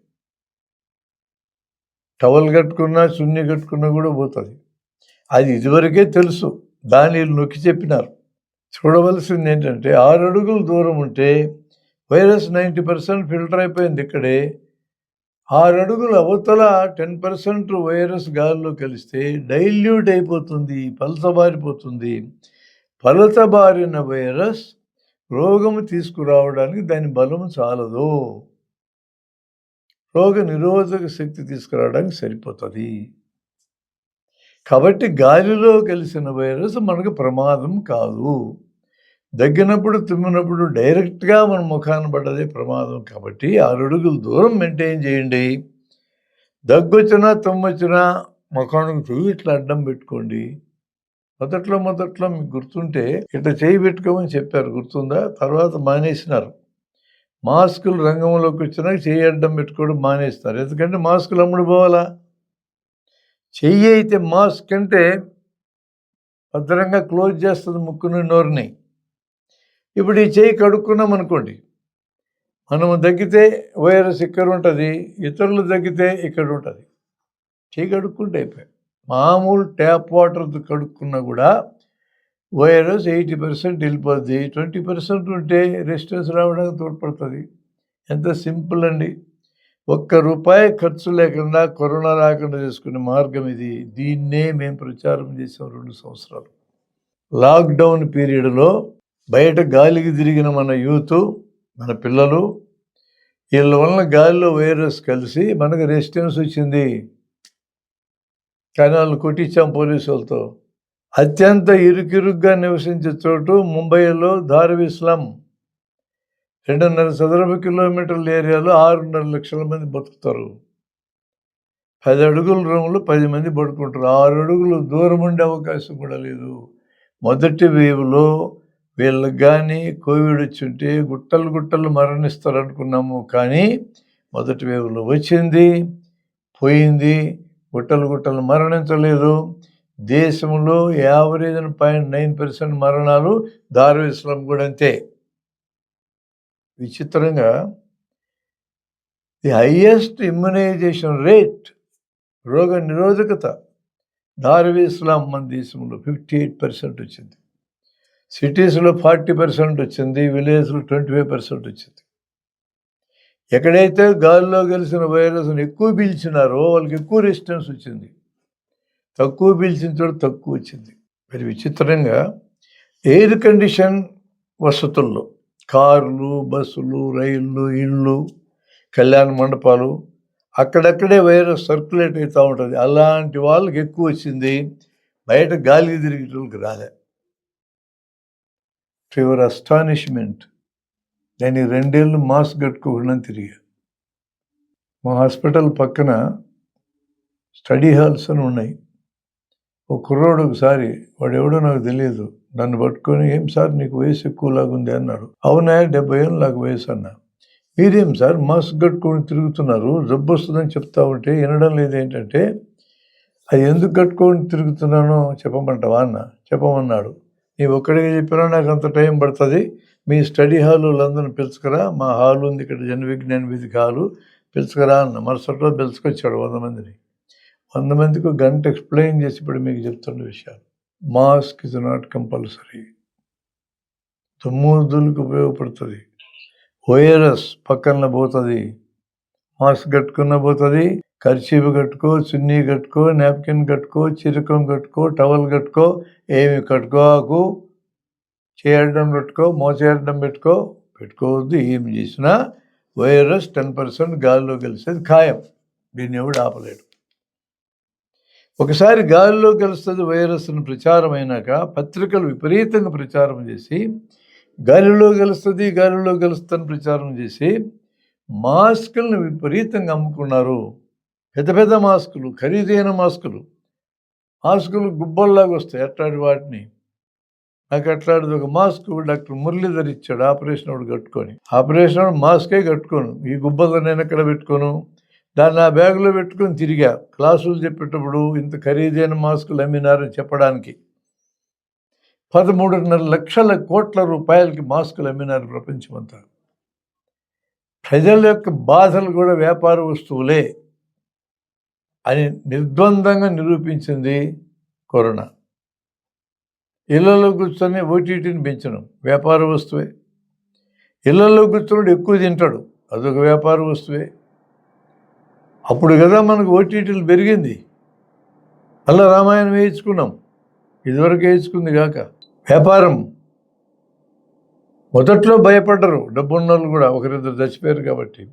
టవల్ కట్టుకున్నా చున్నీ కట్టుకున్నా కూడా పోతుంది. అది ఇదివరకే తెలుసు, దాన్ని నొక్కి చెప్పినారు. చూడవలసింది ఏంటంటే 6 అడుగులు దూరం ఉంటే వైరస్ 90% ఫిల్టర్ అయిపోయింది ఇక్కడే. 6 అడుగులు అవతల 10% వైరస్ గాలిలో కలిస్తే డైల్యూట్ అయిపోతుంది, పలచబారిపోతుంది. పలచబారిన వైరస్ రోగము తీసుకురావడానికి దాని బలం చాలదు, రోగ నిరోధక శక్తి తీసుకురావడానికి సరిపోతుంది. కాబట్టి గాలిలో కలిసిన వైరస్ మనకు ప్రమాదం కాదు. దగ్గినప్పుడు తుమ్మినప్పుడు డైరెక్ట్గా మన ముఖాన్ని పడ్డదే ప్రమాదం. కాబట్టి 6 అడుగులు దూరం మెయింటైన్ చేయండి. దగ్గొచ్చినా తుమ్మొచ్చినా ముఖానికి చెయ్యి ఇట్లా అడ్డం పెట్టుకోండి. మొదట్లో మీకు గుర్తుంటే ఇట్లా చేయి పెట్టుకోమని చెప్పారు, గుర్తుందా? తర్వాత మానేసినారు. మాస్కులు రంగంలోకి వచ్చినాక చెయ్యి అడ్డం పెట్టుకోవడం మానేస్తారు. ఎందుకంటే మాస్కులు అమ్ముడు పోవాలా. చెయ్యి అయితే మాస్క్ అంటే భద్రంగా క్లోజ్ చేస్తుంది ముక్కుని, నోరుని. ఇప్పుడు ఈ చెయ్యి కడుక్కున్నాం అనుకోండి, మనము దగ్గితే వైరస్ ఇక్కడ ఉంటుంది, ఇతరులు దగ్గితే ఇక్కడ ఉంటుంది. చెయ్యి కడుక్కుంటే అయిపోయాయి. మామూలు ట్యాప్ వాటర్తో కడుక్కున్నా కూడా వైరస్ 80% వెళ్ళిపోద్ది. 20% ఉంటే రెసిస్టెన్స్ రావడానికి తోడ్పడుతుంది. ఎంత సింపుల్ అండి. ₹1 ఖర్చు లేకుండా కరోనా రాకుండా చేసుకునే మార్గం ఇది. దీన్నే మేము ప్రచారం చేసాం 2 సంవత్సరాలు. లాక్డౌన్ పీరియడ్లో బయట గాలికి తిరిగిన మన యూత్, మన పిల్లలు, వీళ్ళ వలన గాలిలో వైరస్ కలిసి మనకు రెసిస్టెన్స్ వచ్చింది. కానీ వాళ్ళు కొట్టించాం పోలీసు వాళ్ళతో. అత్యంత ఇరుకిరుగ్గా నివసించే చోటు ముంబైలో ధారావి స్లమ్, 2.5 చదరపు కిలోమీటర్ల ఏరియాలో 6.5 లక్షల మంది బతుకుతారు. 10 అడుగుల రూములు 10 మంది పడుకుంటారు. 6 అడుగులు దూరం ఉండే అవకాశం కూడా లేదు. మొదటి వేవ్లో వీళ్ళకి కానీ కోవిడ్ వచ్చుంటే గుట్టలు మరణిస్తారు అనుకున్నాము. కానీ మొదటి వేవ్లో వచ్చింది, పోయింది, గుట్టలు మరణించలేదు. దేశంలో యావరేజ్ 0.9% మరణాలు. ధారావి స్లమ్ కూడా అంతే. విచిత్రంగా ది హైయెస్ట్ ఇమ్యునైజేషన్ రేట్, రోగ నిరోధకత ధారావి స్లమ్ మన దేశంలో 58% వచ్చింది. సిటీస్లో 40% వచ్చింది, విలేజ్లో 25% వచ్చింది. ఎక్కడైతే గాలిలో కలిసిన వైరస్ని ఎక్కువ పీల్చినారో వాళ్ళకి ఎక్కువ రెసిస్టెన్స్ వచ్చింది. తక్కువ పీల్చిన చోట తక్కువ వచ్చింది. మరి విచిత్రంగా ఎయిర్ కండిషన్ వసతుల్లో కార్లు, బస్సులు, రైళ్ళు, ఇళ్ళు, కళ్యాణ మండపాలు అక్కడక్కడే వైరస్ సర్క్యులేట్ అవుతూ ఉంటుంది. అలాంటి వాళ్ళకి ఎక్కువ వచ్చింది, బయట గాలికి తిరిగేటోళ్ళకి రాలే. టు యువర్ అస్టానిష్మెంట్ నేను 2 ఏళ్ళు మాస్క్ కట్టుకోకుండా తిరిగా. మా హాస్పిటల్ పక్కన స్టడీ హాల్స్ అని ఉన్నాయి. ఒక కుర్రోడు ఒకసారి, వాడు ఎవడో నాకు తెలియదు, నన్ను పట్టుకొని, ఏం సార్ నీకు వయసు ఎక్కువలాగుంది అన్నాడు. అవునా, 70 ఏళ్ళు నాకు వయసు అన్నా. మీరేం సార్ మాస్క్ కట్టుకొని తిరుగుతున్నారు, జబ్బు వస్తుందని చెప్తా ఉంటే వినడం లేదు ఏంటంటే, అది ఎందుకు కట్టుకొని తిరుగుతున్నానో చెప్పమంటావా అన్న. చెప్పమన్నాడు. నీ ఒక్కడిగా చెప్పినా నాకు అంత టైం పడుతుంది, మీ స్టడీ హాలు అందరిని పిలుచుకురా, మా హాల్ ఉంది ఇక్కడ, జన విజ్ఞాన వేదిక హాలు, పిలుచుకురా అన్న. మరుసటి రోజు పిలుచుకొచ్చాడు 100 మందిని. 100 మందికి ఒక గంట ఎక్స్ప్లెయిన్ చేసి ఇప్పుడు మీకు చెప్తున్న విషయాలు. Mask is not compulsory. దుమ్ముదులకు ఉపయోగపడుతుంది. వైరస్ పక్కన పోతుంది, మాస్క్ కట్టుకున్న పోతుంది. కర్చీఫ్ కట్టుకో, చున్నీ కట్టుకో, నాప్కిన్ కట్టుకో, చిరకం కట్టుకో, టవల్ కట్టుకో, ఏమి కట్టుకోకు, చేయడం పెట్టుకో, మోచేయడం పెట్టుకోవద్దు. ఏమి చేసినా వైరస్ 10% గాలిలో కలిసేది ఖాయం. దీన్ని ఎవడు ఆపలేడు. ఒకసారి గాలిలో కలుస్తుంది వైరస్ అని ప్రచారం అయినాక పత్రికలు విపరీతంగా ప్రచారం చేసి గాలిలో కలుస్తుందని ప్రచారం చేసి మాస్కులను విపరీతంగా అమ్ముకున్నారు. పెద్ద పెద్ద మాస్కులు, ఖరీదైన మాస్కులు గుబ్బల్లాగా వస్తాయి. అట్లాంటి వాటిని నాకు అట్లాంటిది ఒక మాస్క్ డాక్టర్ మురళీధర్ ఇచ్చాడు. ఆపరేషన్ వాడు కట్టుకొని, ఆపరేషన్ వాడు మాస్కే కట్టుకోను, ఈ గుబ్బలు నేను ఎక్కడ పెట్టుకోను, దాన్ని ఆ బ్యాగులో పెట్టుకొని తిరిగా. క్లాసులు చెప్పేటప్పుడు ఇంత ఖరీదైన మాస్కులు అమ్మినారని చెప్పడానికి 13.5 లక్షల కోట్ల రూపాయలకి మాస్కులు అమ్మినారు ప్రపంచమంతా. ప్రజల యొక్క బాధలు కూడా వ్యాపార వస్తువులే అని నిర్ద్వందంగా నిరూపించింది కరోనా. ఇళ్లలో కూర్చొని ఓటీటీని పెంచడం వ్యాపార వస్తువే. ఇళ్లలో కూర్చొని ఎక్కువ తింటాడు, అదొక వ్యాపార వస్తువే. అప్పుడు కదా మనకు ఓటీటీలు పెరిగింది. అలా రామాయణం వేయించుకున్నాం, ఇదివరకు వేయించుకుంది కాక. వ్యాపారం మొదట్లో భయపడ్డరు, డబ్బున్నోళ్ళు కూడా, ఒకరిద్దరు చచ్చిపోయారు కాబట్టి.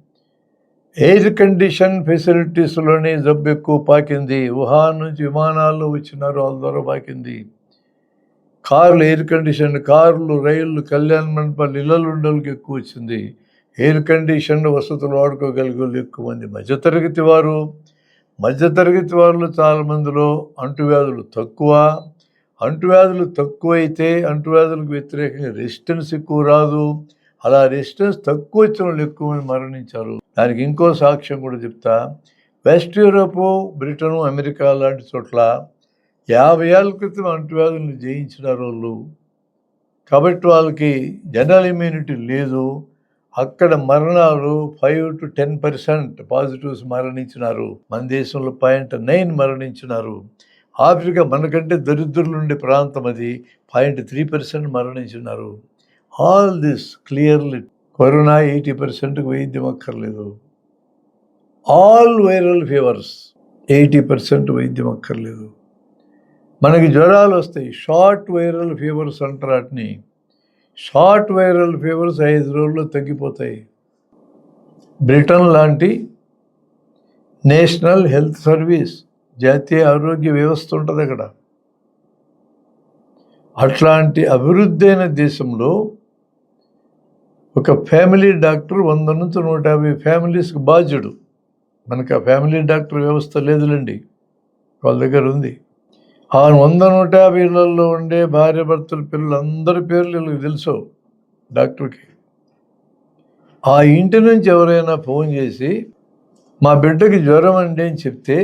ఎయిర్ కండిషన్ ఫెసిలిటీస్లోనే జబ్బు ఎక్కువ పాకింది. వుహాన్ నుంచి విమానాల్లో వచ్చినారు, వాళ్ళ ద్వారా పాకింది. కార్లు, ఎయిర్ కండిషన్ కార్లు, రైళ్ళు, కళ్యాణ మండపాలు, ఇళ్ళలు ఉండోళ్ళకి ఎక్కువ వచ్చింది. ఎయిర్ కండిషన్ వసతులు వాడుకోగలిగే వాళ్ళు ఎక్కువ మంది. మధ్యతరగతి వారిలో చాలామందిలో అంటువ్యాధులు తక్కువ. అంటువ్యాధులు తక్కువైతే అంటువ్యాధులకు వ్యతిరేకంగా రెసిస్టెన్స్ ఎక్కువ రాదు. అలా రెసిస్టెన్స్ తక్కువ వచ్చిన వాళ్ళు ఎక్కువ మంది మరణించారు. దానికి ఇంకో సాక్ష్యం కూడా చెప్తా. వెస్ట్ యూరోపు, బ్రిటను, అమెరికా లాంటి చోట్ల 50 ఏళ్ళ క్రితం అంటువ్యాధులను జయించినారు వాళ్ళు. కాబట్టి వాళ్ళకి జనరల్ ఇమ్యూనిటీ లేదు. అక్కడ మరణాలు 5 to 10% పాజిటివ్స్ మరణించినారు. మన దేశంలో 0.9 మరణించినారు. ఆఫ్రికా మనకంటే దరిద్రులు ఉండే ప్రాంతం, అది 0.3% మరణించినారు. ఆల్ దిస్ క్లియర్లీ కరోనా 80%కు వైద్యం అక్కర్లేదు. ఆల్ వైరల్ ఫీవర్స్ 80% వైద్యం అక్కర్లేదు. మనకి జ్వరాలు వస్తాయి, షార్ట్ వైరల్ ఫీవర్స్ అంటారు వాటిని. షార్ట్ వైరల్ ఫీవర్స్ 5 రోజుల్లో తగ్గిపోతాయి. బ్రిటన్ లాంటి నేషనల్ హెల్త్ సర్వీస్, జాతీయ ఆరోగ్య వ్యవస్థ ఉంటుంది అక్కడ. అట్లాంటి అభివృద్ధి అయిన దేశంలో ఒక ఫ్యామిలీ డాక్టర్ 100 నుంచి 150 ఫ్యామిలీస్కి బాధ్యుడు. మనకు ఆ ఫ్యామిలీ డాక్టర్ వ్యవస్థ లేదులేండి, వాళ్ళ దగ్గర ఉంది. ఆ 100-150 ఇళ్లలో ఉండే భార్య భర్తలు, పిల్లలు, అందరి పేర్లు వీళ్ళకి తెలుసు డాక్టర్కి. ఆ ఇంటి నుంచి ఎవరైనా ఫోన్ చేసి మా బిడ్డకి జ్వరం అండి అని చెప్తే,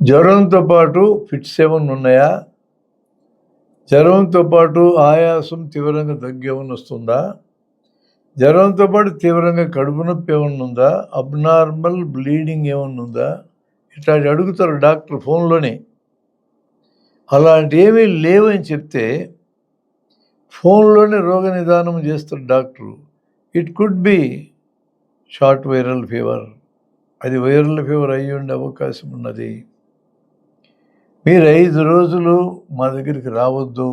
జ్వరంతో పాటు ఫిట్స్ ఏమన్నా ఉన్నాయా, జ్వరంతో పాటు ఆయాసం, తీవ్రంగా దగ్గు ఏమన్నా వస్తుందా, జ్వరంతో పాటు తీవ్రంగా కడుపు నొప్పి ఏమన్నా ఉందా, అబ్నార్మల్ బ్లీడింగ్ ఏమన్నా ఉందా, ఇట్లా అడుగుతారు డాక్టర్ ఫోన్లోనే. అలాంటి ఏమీ లేవని చెప్తే ఫోన్లోనే రోగ నిదానం చేస్తారు doctor. It could be short viral fever, అది వైరల్ ఫీవర్ అయ్యి ఉండే అవకాశం ఉన్నది. మీరు 5 రోజులు మా దగ్గరికి రావద్దు,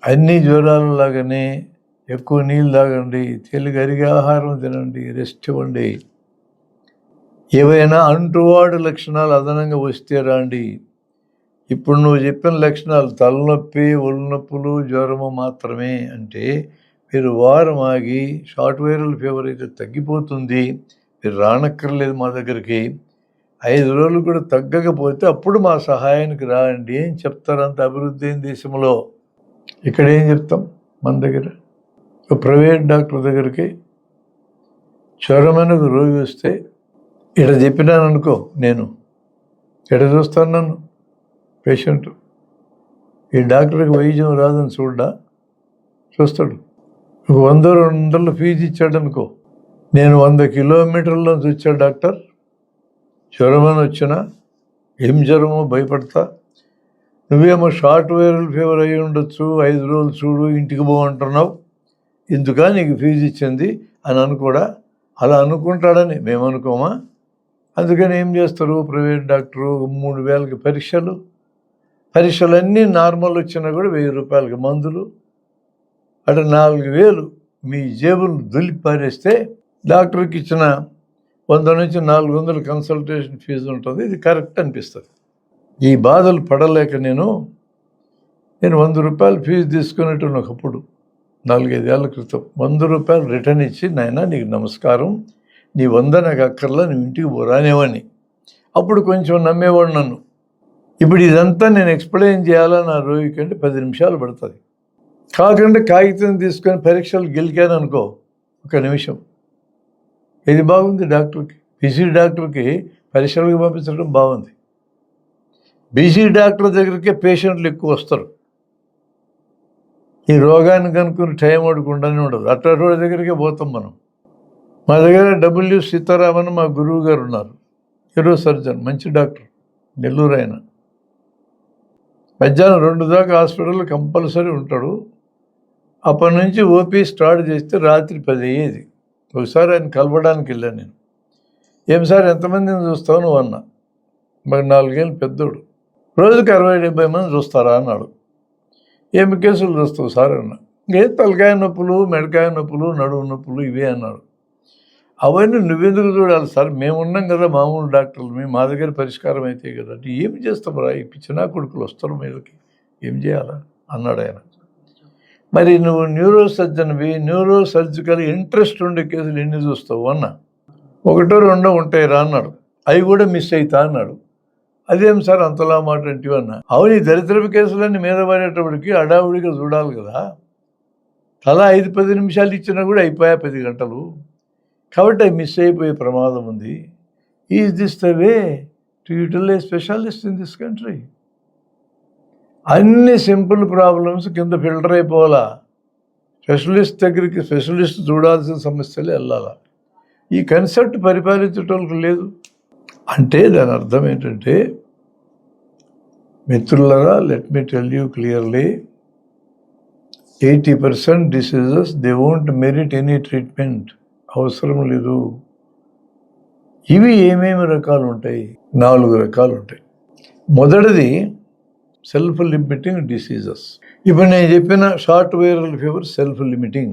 అన్ని జ్వరాలలాగానే ఎక్కువ నీళ్ళు తాగండి, తేలికరిగా ఆహారం తినండి, రెస్ట్ ఇవ్వండి, ఏవైనా అంటువాడు లక్షణాలు అదనంగా వస్తే రాండి. ఇప్పుడు నువ్వు చెప్పిన లక్షణాలు తలనొప్పి, ఒళ్ళు నొప్పులు, జ్వరము మాత్రమే అంటే మీరు వారం ఆగి షార్ట్ వైరల్ ఫీవర్ అయితే తగ్గిపోతుంది, మీరు రానక్కర్లేదు మా దగ్గరికి. 5 రోజులు కూడా తగ్గకపోతే అప్పుడు మా సహాయానికి రాండి అని చెప్తారు. అంత అభివృద్ధి అయిన దేశంలో. ఇక్కడ ఏం చెప్తాం? మన దగ్గర ఒక ప్రైవేట్ డాక్టర్ దగ్గరికి జ్వరమైన రోగి వస్తే ఇక్కడ చెప్పినాను అనుకో, నేను ఎడ చూస్తాను నన్ను పేషెంట్, ఈ డాక్టర్కి వైద్యం రాదని చూస్తాడు. 100-200 ఫీజు ఇచ్చాడు అనుకో, నేను 100 కిలోమీటర్ల నుంచి వచ్చా డాక్టర్, జ్వరమని వచ్చినా ఏం జ్వరమో భయపడతా, నువ్వేమో షార్ట్ వైరల్ ఫీవర్ అయ్యి ఉండొచ్చు, 5 రోజులు చూడు ఇంటికి బాగుంటున్నావు, ఇందుక నీకు ఫీజు ఇచ్చింది అని అనుకోడా? అలా అనుకుంటాడని మేము అనుకోమా? అందుకని ఏం చేస్తారు ప్రైవేట్ డాక్టరు, 3,000కి పరీక్షలన్నీ నార్మల్ వచ్చినా కూడా 1,000 రూపాయలకి మందులు, అటు 4,000 మీ జేబులు దులిపి పారేస్తే డాక్టర్కి ఇచ్చిన 100 నుంచి 400 కన్సల్టేషన్ ఫీజు ఉంటుంది. ఇది కరెక్ట్ అనిపిస్తుంది. ఈ బాధలు పడలేక నేను 100 రూపాయలు ఫీజు తీసుకునేటప్పుడు ఒకప్పుడు 4-5 ఏళ్ల క్రితం 100 రూపాయలు రిటర్న్ ఇచ్చి, నాయన నీకు నమస్కారం, నీ 100 నాకు అక్కర్లా, నువ్వు ఇంటికి రానేవని. అప్పుడు కొంచెం నమ్మేవాడు నన్ను. ఇప్పుడు ఇదంతా నేను ఎక్స్ప్లెయిన్ చేయాలా నా రోగికి అంటే 10 నిమిషాలు పడుతుంది. కాకుండా కాగితం తీసుకొని పరీక్షలు గెలికాను అనుకో, 1 నిమిషం. ఇది బాగుంది డాక్టర్కి. బీసీ డాక్టర్కి పరీక్షలకు పంపించడం బాగుంది. బీసీ డాక్టర్ దగ్గరికే పేషెంట్లు ఎక్కువ వస్తారు. ఈ రోగాన్ని కనుక్కుని టైం అడగకుండానే ఉండదు. అట్లాంటి వాడి దగ్గరికే పోతాం మనం. మా దగ్గర డబ్ల్యూ సీతారామన్ మా గురువు గారు ఉన్నారు, న్యూరో సర్జన్, మంచి డాక్టర్, నెల్లూరు ఆయన. మధ్యాహ్నం 2 దాకా హాస్పిటల్లో కంపల్సరీ ఉంటాడు. అప్పటి నుంచి ఓపీ స్టార్ట్ చేస్తే రాత్రి 10 అయ్యేది. ఒకసారి ఆయన కలవడానికి వెళ్ళాను నేను. ఏం సార్ ఎంతమందిని చూస్తావు నువ్వు అన్నా. మరి 4 ఏళ్ళు పెద్దోడు. రోజుకి 60-70 మంది చూస్తారా అన్నాడు. ఏమి కేసులు చూస్తావు సార్ అన్నా. తలకాయ నొప్పులు, మెడకాయ నొప్పులు, నడుము నొప్పులు ఇవే అన్నాడు. అవన్నీ నువ్వెందుకు చూడాలి సార్, మేము ఉన్నాం కదా మామూలు డాక్టర్లు, మా దగ్గర పరిష్కారం అయితే కదా అంటే, ఏం చేస్తాం రా, ఈ పిచ్చినా కొడుకులు వస్తారు మీదకి, ఏం చేయాలా అన్నాడు ఆయన. మరి నువ్వు న్యూరో సర్జన్వి, న్యూరో సర్జికల్ ఇంట్రెస్ట్ ఉండే కేసులు ఎన్ని చూస్తావు అన్నా. 1-2 ఉంటాయి రా అన్నాడు. అవి కూడా మిస్ అవుతా అన్నాడు. అదేం సార్ అంతలా మాట అంటే అన్నా. అవును, ఈ దరిద్రపు కేసులన్నీ మీద పడేటప్పటికి అడావుడిగా చూడాలి కదా. తలా 5-10 నిమిషాలు ఇచ్చినా కూడా అయిపోయా 10 గంటలు. కాబట్టి అవి మిస్ అయిపోయే ప్రమాదం ఉంది. Is this the way to utilize specialist in this country? అన్ని సింపుల్ ప్రాబ్లమ్స్ కింద ఫిల్టర్ అయిపోవాలా, స్పెషలిస్ట్ దగ్గరికి స్పెషలిస్ట్ చూడాల్సిన సమస్యలు వెళ్ళాలా. ఈ కన్సెప్ట్ పరిపాలించటోళ్ళకి లేదు. అంటే దాని అర్థం ఏంటంటే, మిత్రులరా, let me tell you clearly, 80% diseases they won't merit any treatment, అవసరం లేదు. ఇవి ఏమేమి రకాలు ఉంటాయి? 4 రకాలు ఉంటాయి. మొదటిది సెల్ఫ్ లిమిటింగ్ డిసీజెస్. ఇప్పుడు నేను చెప్పిన short viral fever self limiting.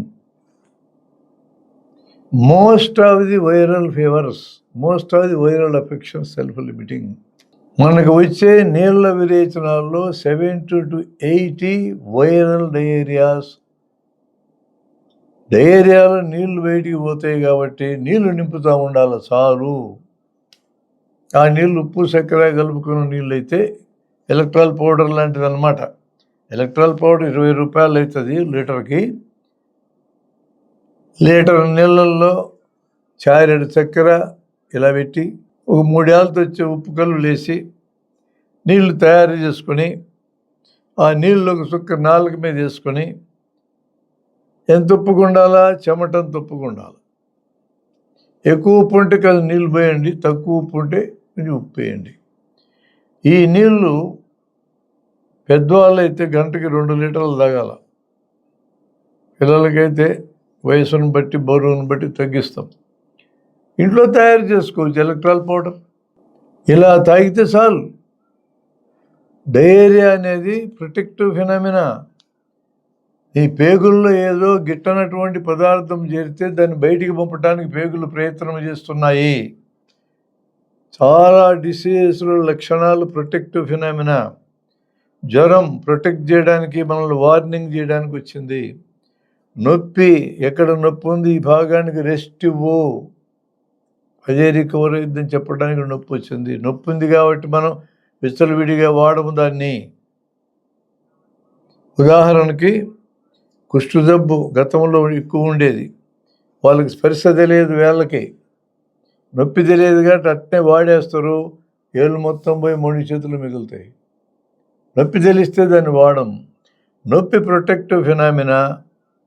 Most of the viral fevers, most of the viral affections self limiting. మనకు వచ్చే నీళ్ళ విరేచనాల్లో 70 to 80 వైరల్ డయేరియాస్. డయేరియాలో నీళ్లు బయటికి పోతాయి కాబట్టి నీళ్లు నింపుతూ ఉండాలి చాలు. ఆ నీళ్ళు ఉప్పు చక్కెర కలుపుకున్న నీళ్ళు అయితే ఎలక్ట్రాల్ పౌడర్ లాంటిది అనమాట. ఎలక్ట్రాల్ పౌడర్ 20 రూపాయలు అవుతుంది లీటర్కి. లీటర్ నీళ్ళల్లో చారెడు చక్కెర ఇలా పెట్టి ఒక 3 ఏళ్ళతో వచ్చే ఉప్పు కల్లులు వేసి నీళ్లు తయారు చేసుకొని ఆ నీళ్ళు ఒక చుక్క నాలుక మీద వేసుకొని, ఎంత ఉప్పుగా ఉండాలా, చెమటంత ఉప్పుగా ఉండాలి. ఎక్కువ ఉప్పు ఉంటే కాదు నీళ్ళు పోయండి, తక్కువ ఉప్పు ఉంటే కొంచెం ఉప్పు వేయండి. ఈ నీళ్ళు పెద్దవాళ్ళు అయితే గంటకి 2 లీటర్లు తాగాల. పిల్లలకైతే వయసును బట్టి బరువును బట్టి తగ్గిస్తాం. ఇంట్లో తయారు చేసుకోవచ్చు ఎలక్ట్రాల్ పౌడర్. ఇలా తాగితే చాలు. డయేరియా అనేది ప్రొటెక్టివ్ ఫినామినా. ఈ పేగుల్లో ఏదో గిట్టనటువంటి పదార్థం చేరితే దాన్ని బయటికి పంపడానికి పేగులు ప్రయత్నం చేస్తున్నాయి. చాలా డిసీజెస్లో లక్షణాలు ప్రొటెక్టివ్ ఫినామినా. జ్వరం ప్రొటెక్ట్ చేయడానికి, మనల్ని వార్నింగ్ చేయడానికి వచ్చింది. నొప్పి, ఎక్కడ నొప్పి ఉంది ఈ భాగానికి రెస్ట్ ఇవ్వు, అదే రికవర్ అయిందని చెప్పడానికి నొప్పి వచ్చింది. నొప్పి ఉంది కాబట్టి మనం విచ్చలవిడిగా వాడము దాన్ని. ఉదాహరణకి కుష్టు జబ్బు గతంలో ఎక్కువ ఉండేది, వాళ్ళకి స్పర్శ తెలియదు, వేళ్ళకి నొప్పి తెలియదు కాబట్టి అట్నే వాడేస్తారు, ఏళ్ళు మొత్తం పోయి మొండి చేతులు మిగులుతాయి. నొప్పి తెలిస్తే దాన్ని వాడం. నొప్పి ప్రొటెక్టివ్ ఫినామినా,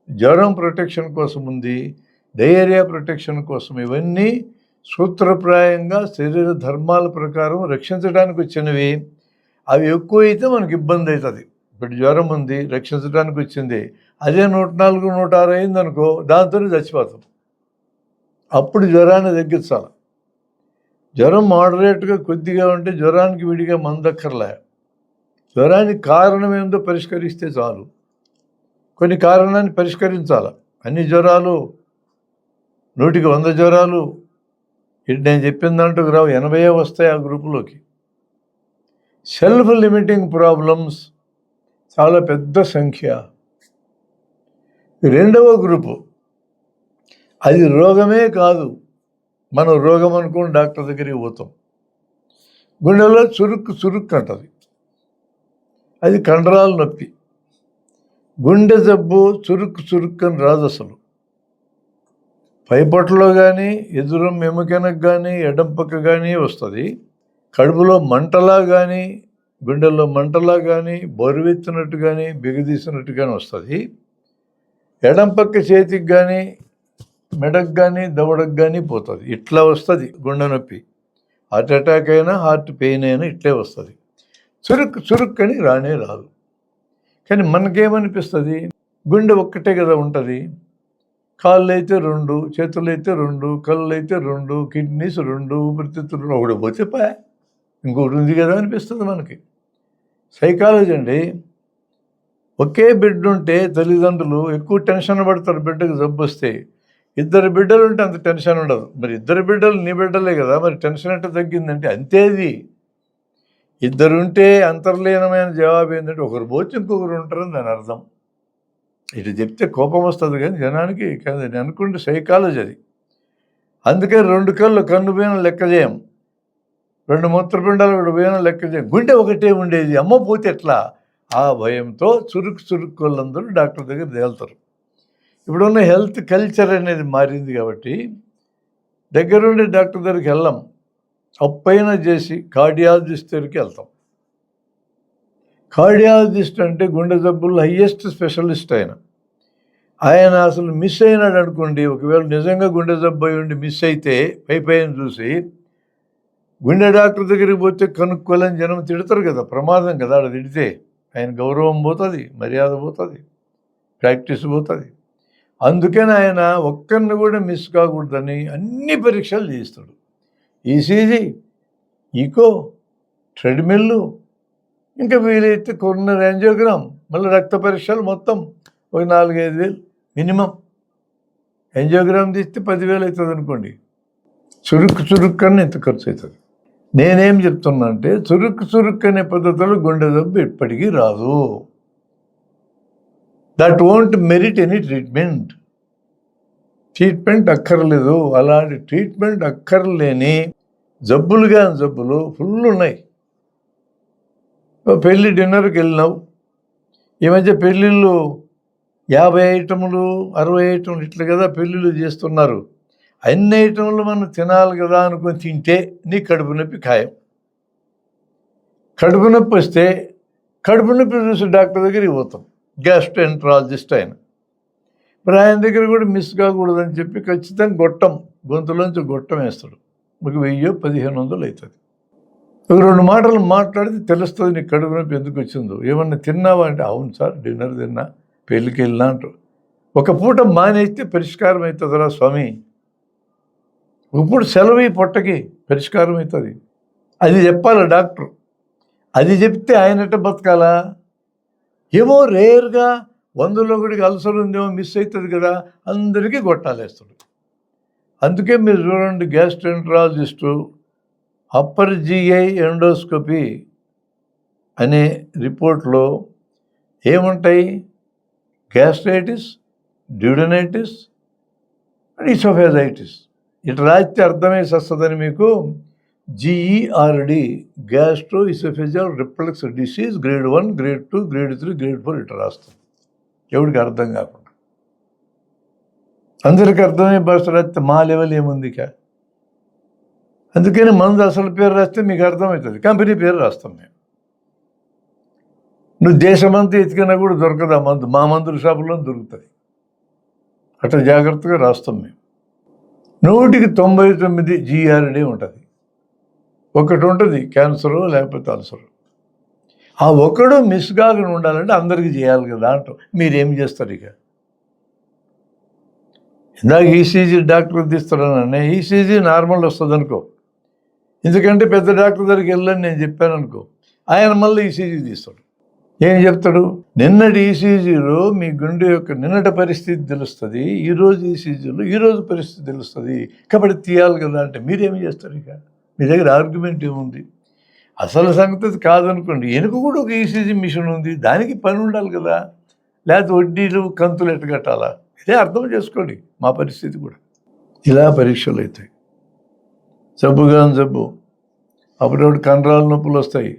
జ్వరం ప్రొటెక్షన్ కోసం ఉంది, డయేరియా ప్రొటెక్షన్ కోసం. ఇవన్నీ సూత్రప్రాయంగా శరీర ధర్మాల ప్రకారం రక్షించడానికి వచ్చినవి. అవి ఎక్కువ అయితే మనకు ఇబ్బంది అవుతుంది. ఇప్పుడు జ్వరం ఉంది, రక్షించడానికి వచ్చింది, అదే 104, 106 అయిందనుకో, దాంతో చచ్చిపోతాం. అప్పుడు జ్వరాన్ని తగ్గించాలి. జ్వరం మోడరేట్గా కొద్దిగా ఉంటే జ్వరానికి విడిగా మందక్కర్లే. జ్వరానికి కారణం ఏందో పరిష్కరిస్తే చాలు. కొన్ని కారణాన్ని పరిష్కరించాలి. అన్ని జ్వరాలు 100కి 100 జ్వరాలు నేను చెప్పిన దాంట్లో రావు, 80 వస్తాయి ఆ గ్రూపులోకి. సెల్ఫ్ లిమిటింగ్ ప్రాబ్లమ్స్ చాలా పెద్ద సంఖ్య. రెండవ గ్రూపు, అది రోగమే కాదు, మనం రోగం అనుకుని డాక్టర్ దగ్గరికి పోతాం. గుండెలో చురుక్కు అంటది, అది కండరాల నొప్పి. గుండె జబ్బు చురుక్కని రాదు అసలు. పైపొట్టలో కానీ, ఎదురు ఎముకనకు కానీ, ఎడం పక్క కానీ వస్తుంది. కడుపులో మంటలా కానీ, గుండెల్లో మంటలా కానీ, బరువెత్తినట్టు కానీ, బిగదీసినట్టు కానీ వస్తుంది. ఎడం పక్క చేతికి కానీ, మెడకు కానీ, దవడకు కానీ పోతుంది. ఇట్లా వస్తుంది గుండె నొప్పి. హార్ట్ అటాక్ అయినా, హార్ట్ పెయిన్ అయినా ఇట్లే వస్తుంది. చురుక్కని రానే రాదు. కానీ మనకేమనిపిస్తుంది, గుండె ఒక్కటే కదా ఉంటుంది, కాళ్ళు అయితే 2, చేతులు అయితే 2, కళ్ళు అయితే 2, కిడ్నీస్ 2, ఊపిరితిత్తులు 2, ఒకటి పోతే ఇంకొకటి ఉంది కదా అనిపిస్తుంది మనకి. సైకాలజీ అండి. ఒకే బిడ్డ ఉంటే తల్లిదండ్రులు ఎక్కువ టెన్షన్ పడతారు బిడ్డకు జబ్బు వస్తే. 2 బిడ్డలు ఉంటే అంత టెన్షన్ ఉండదు. మరి 2 బిడ్డలు నీ బిడ్డలే కదా, మరి టెన్షన్ అంటే తగ్గిందంటే అంతేది. 2 ఉంటే అంతర్లీనమైన జవాబు ఏంటంటే ఒకరు పోతే ఇంకొకరు ఉంటారని దాని అర్థం. ఇటు చెప్తే కోపం వస్తుంది కానీ జనానికి కాదు, నేను అనుకుంటే సైకాలజీ అది. అందుకే 2 కళ్ళు కన్ను పోయిన లెక్క చేయం, 2 మూత్రపిండాలు 2 పోయిన లెక్క చేయం. గుండె ఒకటే ఉండేది, అమ్మ పోతే ఎట్లా, ఆ భయంతో చురుకు వాళ్ళందరూ డాక్టర్ దగ్గర తేలుతారు. ఇప్పుడున్న హెల్త్ కల్చర్ అనేది మారింది కాబట్టి దగ్గరుండి డాక్టర్ దగ్గరికి వెళ్ళాం, అప్పైనా చేసి కార్డియాలజిస్ట్ దగ్గరికి వెళ్తాం. కార్డియాలజిస్ట్ అంటే గుండె జబ్బుల్లో హయ్యెస్ట్ స్పెషలిస్ట్ ఆయన అసలు మిస్ అయినాడు అనుకోండి, ఒకవేళ నిజంగా గుండె జబ్బు అయి ఉండి మిస్ అయితే పైన చూసి గుండె డాక్టర్ దగ్గరికి పోతే కనుక్కోలేని జనం తిడతారు కదా, ప్రమాదం కదా. ఆడ తిడితే ఆయన గౌరవం పోతుంది, మర్యాద పోతుంది, ప్రాక్టీస్ పోతుంది. అందుకని ఆయన ఒక్కరిని కూడా మిస్ కాకూడదని అన్ని పరీక్షలు చేయిస్తాడు. ఈసీజీ, ఈకో, ట్రెడ్మిల్లు, ఇంకా వీలైతే కొరోనరీ యాంజియోగ్రామ్, మళ్ళీ రక్త పరీక్షలు మొత్తం ఒక 4-5 వేలు మినిమం. యాంజియోగ్రామ్ తీస్తే 10,000 అవుతుంది అనుకోండి. చురుక్కని ఎంత ఖర్చు అవుతుంది. నేనేం చెప్తున్నా అంటే చురుక్కు అనే పద్ధతిలో గుండె జబ్బు ఎప్పటికీ రాదు. That won't merit any treatment అక్కర్లేదు. అలాంటి ట్రీట్మెంట్ అక్కర్లేని జబ్బులు ఫుల్ ఉన్నాయి. పెళ్ళి డిన్నర్కి వెళ్ళినావు, ఈ మధ్య పెళ్ళిళ్ళు 50 ఐటములు 60 ఐటములు ఇట్లా కదా పెళ్ళిళ్ళు చేస్తున్నారు. అన్ని ఐటములు మనం తినాలి కదా అనుకొని తింటే నీ కడుపు నొప్పి ఖాయం. కడుపు నొప్పి వస్తే కడుపు నొప్పి చూసి డాక్టర్ దగ్గరికి పోతాం, గ్యాస్ట్రోఎంట్రాలజిస్ట్ ఆయన. మరి ఆయన దగ్గర కూడా మిస్ కాకూడదని చెప్పి ఖచ్చితంగా గొంతులోంచి గొట్టం వేస్తాడు. మీకు 1000-1500 అవుతుంది. ఒక 2 మాటలు మాట్లాడితే తెలుస్తుంది నీకు కడుపు నొప్పి ఎందుకు వచ్చిందో. ఏమన్నా తిన్నావా అంటే అవును సార్ డిన్నర్ తిన్నా, పెళ్ళికి వెళ్ళినా అంటూ. ఒక పూట మానేస్తే పరిష్కారం అవుతుందిరా స్వామి. ఒక పూట సెలవు పొట్టకి పరిష్కారం అవుతుంది. అది చెప్పాలి డాక్టర్. అది చెప్తే ఆయనట బతకాలా? ఏమో రేర్గా 100లో ఒకటికి అల్సర్ ఉందేమో మిస్ అవుతుంది కదా, అందరికీ గొట్టాలేస్తాడు. అందుకే మీరు చూడండి, గ్యాస్ట్రెంట్రాలజిస్టు అప్పర్ జిఐ ఎండోస్కోపీ అనే రిపోర్ట్లో ఏముంటాయి? Gastritis, duodenitis and oesophagitis. ఇటు రాస్తే అర్థమేసి వస్తుందని మీకు. GERD, gastro oesophageal reflux disease, grade 1, grade 2, grade 3, grade 4 ఇటు రాస్తుంది. ఎవరికి అర్థం కాకుండా అందరికి అర్థమయ్యే భాష రాస్తే మా లెవెల్ ఏముంది ఇక. అందుకని మందు అసలు పేరు రాస్తే మీకు అర్థమవుతుంది, కంపెనీ పేరు రాస్తాం మేము. నువ్వు దేశమంతా ఎతికినా కూడా దొరకదు ఆ మందు, మా మందుల షాపులో దొరుకుతుంది. అట్లా జాగ్రత్తగా రాస్తాం మేము. 199 GERD ఉంటుంది. ఒకటి ఉంటుంది క్యాన్సరు లేకపోతే అల్సరు. ఆ ఒకడు మిస్ కాకుండా ఉండాలంటే అందరికీ చేయాలి కదా అంటాం. మీరేం చేస్తారు ఇక? ఇందాక ఈసీజీ డాక్టర్ తీస్తాడననే, ఈసీజీ నార్మల్ వస్తుంది అనుకో, ఎందుకంటే పెద్ద డాక్టర్ దగ్గరికి వెళ్ళని నేను చెప్పాను అనుకో, ఆయన మళ్ళీ ఈసీజీ తీస్తాడు. ఏం చెప్తాడు? నిన్నటి ఈసీజీలో మీ గుండె యొక్క నిన్నటి పరిస్థితి తెలుస్తుంది, ఈరోజు ఈసీజీలో ఈరోజు పరిస్థితి తెలుస్తుంది, కాబట్టి తీయాలి కదా అంటే మీరేమి చేస్తారు ఇక? మీ దగ్గర ఆర్గ్యుమెంట్ ఏముంది? అసలు సంగతి కాదనుకోండి, వెనుక కూడా ఒక ఈసీజీ మిషన్ ఉంది, దానికి పని ఉండాలి కదా, లేకపోతే వడ్డీలు కంతులు ఎట్టగట్టాలా? ఇదే అర్థం చేసుకోండి మా పరిస్థితి కూడా. ఇలా పరీక్షలు అవుతాయి. జబ్బు అప్పుడప్పుడు కండరాల నొప్పులు వస్తాయి,